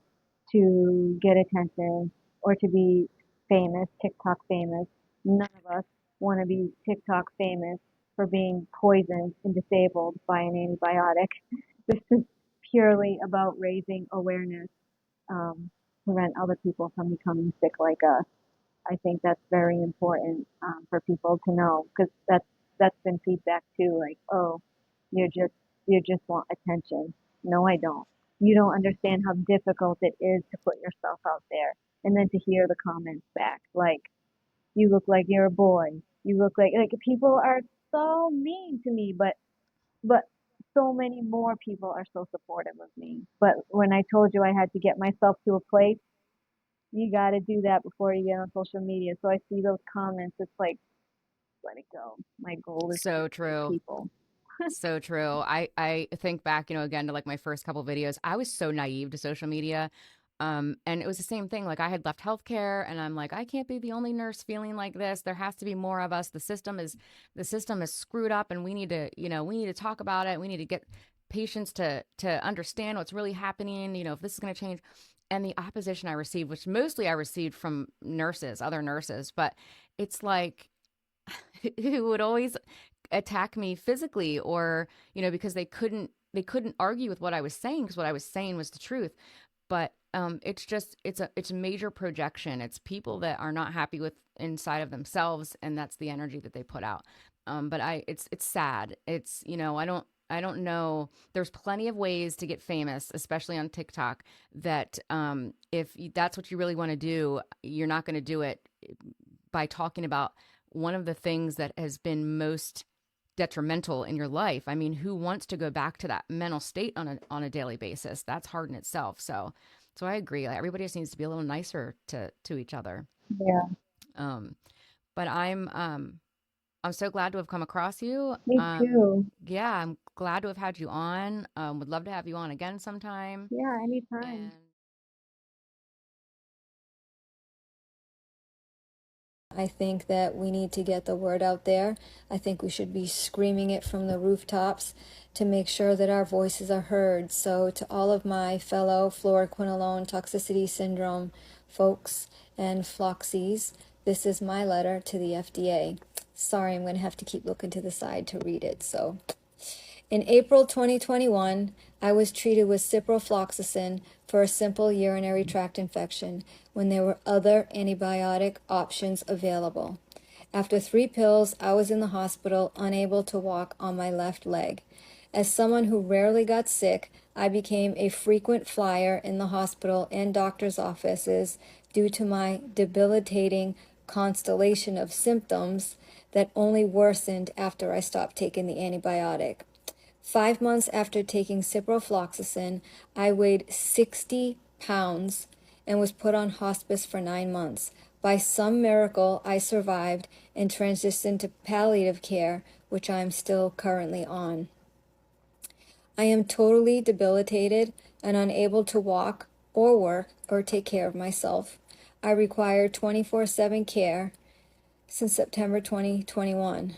to get attention or to be famous, TikTok famous. None of us want to be TikTok famous for being poisoned and disabled by an antibiotic. This is purely about raising awareness, prevent other people from becoming sick like us. I think that's very important for people to know, because that's been feedback too. Like, oh, you just want attention. No, I don't. You don't understand how difficult it is to put yourself out there, and then to hear the comments back, like, you look like you're a boy. You look like people are so mean to me, but so many more people are so supportive of me. But when I told you I had to get myself to a place, you got to do that before you get on social media. So I see those comments. It's like, let it go. My goal is So to true. people. So true. I think back, again, to like my first couple videos. I was so naive to social media. And it was the same thing. Like I had left healthcare and I'm like, I can't be the only nurse feeling like this. There has to be more of us. The system is screwed up, and we need to talk about it. We need to get patients to understand what's really happening, if this is going to change. And the opposition I received, which mostly I received from other nurses, but it's like, who would always attack me physically, or because they couldn't argue with what I was saying, because what I was saying was the truth. But it's a major projection. It's people that are not happy with inside of themselves, and that's the energy that they put out. But it's sad. It's I don't know. There's plenty of ways to get famous, especially on TikTok, that if that's what you really want to do, you're not going to do it by talking about one of the things that has been most detrimental in your life. I mean, who wants to go back to that mental state on a daily basis? That's hard in itself. So I agree. Like, everybody just needs to be a little nicer to each other. Yeah. But I'm so glad to have come across you. Me too. Yeah, I'm glad to have had you on. Would love to have you on again sometime. Yeah, anytime. And I think that we need to get the word out there. I think we should be screaming it from the rooftops to make sure that our voices are heard. So to all of my fellow fluoroquinolone toxicity syndrome folks and floxies, this is my letter to the FDA. Sorry, I'm going to have to keep looking to the side to read it. So, in April 2021, I was treated with ciprofloxacin for a simple urinary tract infection when there were other antibiotic options available. After 3 pills, I was in the hospital, unable to walk on my left leg. As someone who rarely got sick, I became a frequent flyer in the hospital and doctor's offices due to my debilitating constellation of symptoms that only worsened after I stopped taking the antibiotic. 5 months after taking ciprofloxacin, I weighed 60 pounds and was put on hospice for 9 months. By some miracle, I survived and transitioned to palliative care, which I am still currently on. I am totally debilitated and unable to walk or work or take care of myself. I require 24/7 care since September 2021.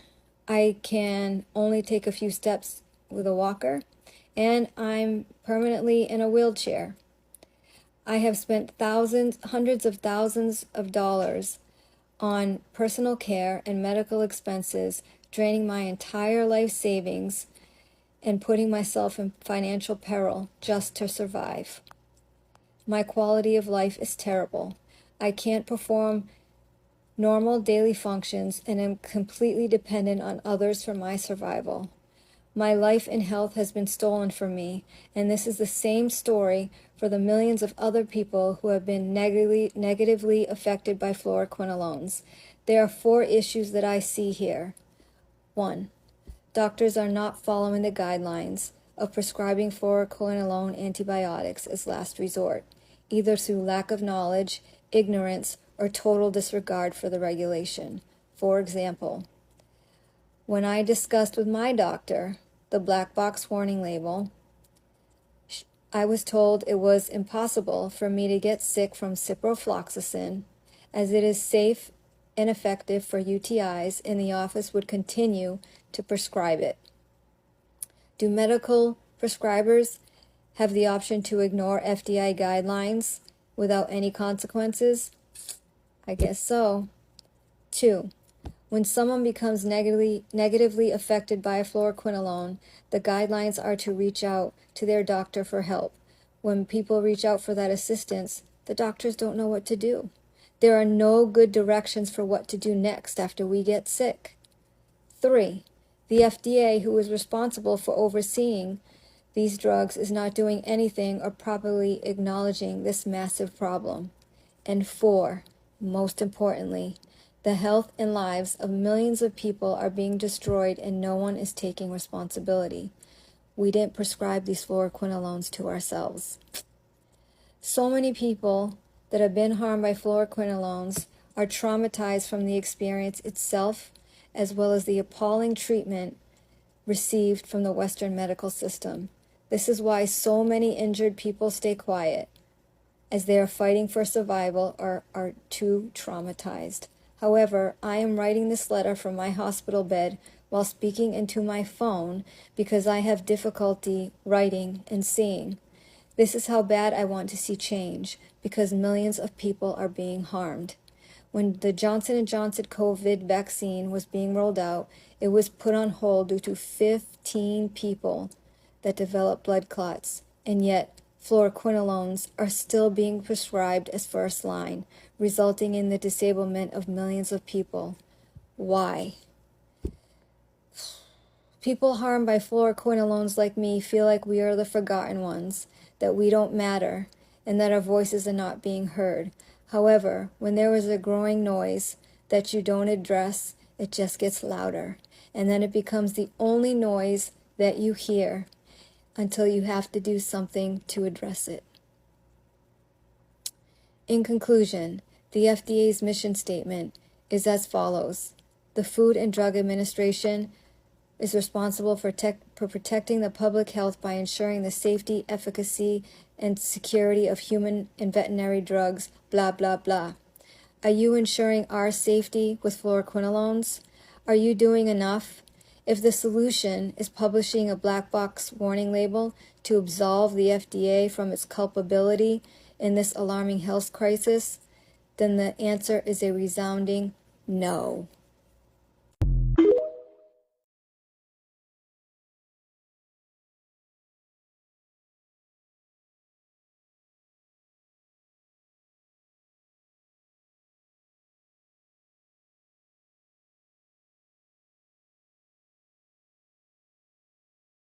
I can only take a few steps with a walker, and I'm permanently in a wheelchair. I have spent hundreds of thousands of dollars on personal care and medical expenses, draining my entire life savings and putting myself in financial peril just to survive. My quality of life is terrible. I can't perform normal daily functions and am completely dependent on others for my survival. My life and health has been stolen from me, and this is the same story for the millions of other people who have been negatively affected by fluoroquinolones. There are 4 issues that I see here. 1. Doctors are not following the guidelines of prescribing fluoroquinolone antibiotics as last resort, either through lack of knowledge, ignorance, or total disregard for the regulation. For example, when I discussed with my doctor the black box warning label, I was told it was impossible for me to get sick from ciprofloxacin, as it is safe and effective for UTIs, and the office would continue to prescribe it. Do medical prescribers have the option to ignore FDA guidelines without any consequences? I guess so. 2. When someone becomes negatively affected by a fluoroquinolone, the guidelines are to reach out to their doctor for help. When people reach out for that assistance, the doctors don't know what to do. There are no good directions for what to do next after we get sick. 3. The FDA, who is responsible for overseeing these drugs, is not doing anything or properly acknowledging this massive problem. And 4, most importantly, the health and lives of millions of people are being destroyed and no one is taking responsibility. We didn't prescribe these fluoroquinolones to ourselves. So many people that have been harmed by fluoroquinolones are traumatized from the experience itself, as well as the appalling treatment received from the Western medical system. This is why so many injured people stay quiet, as they are fighting for survival or are too traumatized. However, I am writing this letter from my hospital bed while speaking into my phone because I have difficulty writing and seeing. This is how bad I want to see change, because millions of people are being harmed. When the Johnson & Johnson COVID vaccine was being rolled out, it was put on hold due to 15 people that developed blood clots, and yet fluoroquinolones are still being prescribed as first line, resulting in the disablement of millions of people. Why? People harmed by fluoroquinolones like me feel like we are the forgotten ones, that we don't matter, and that our voices are not being heard. However, when there is a growing noise that you don't address, it just gets louder, and then it becomes the only noise that you hear until you have to do something to address it. In conclusion, the FDA's mission statement is as follows. The Food and Drug Administration is responsible for protecting the public health by ensuring the safety, efficacy, and security of human and veterinary drugs, blah, blah, blah. Are you ensuring our safety with fluoroquinolones? Are you doing enough? If the solution is publishing a black box warning label to absolve the FDA from its culpability in this alarming health crisis, then the answer is a resounding no.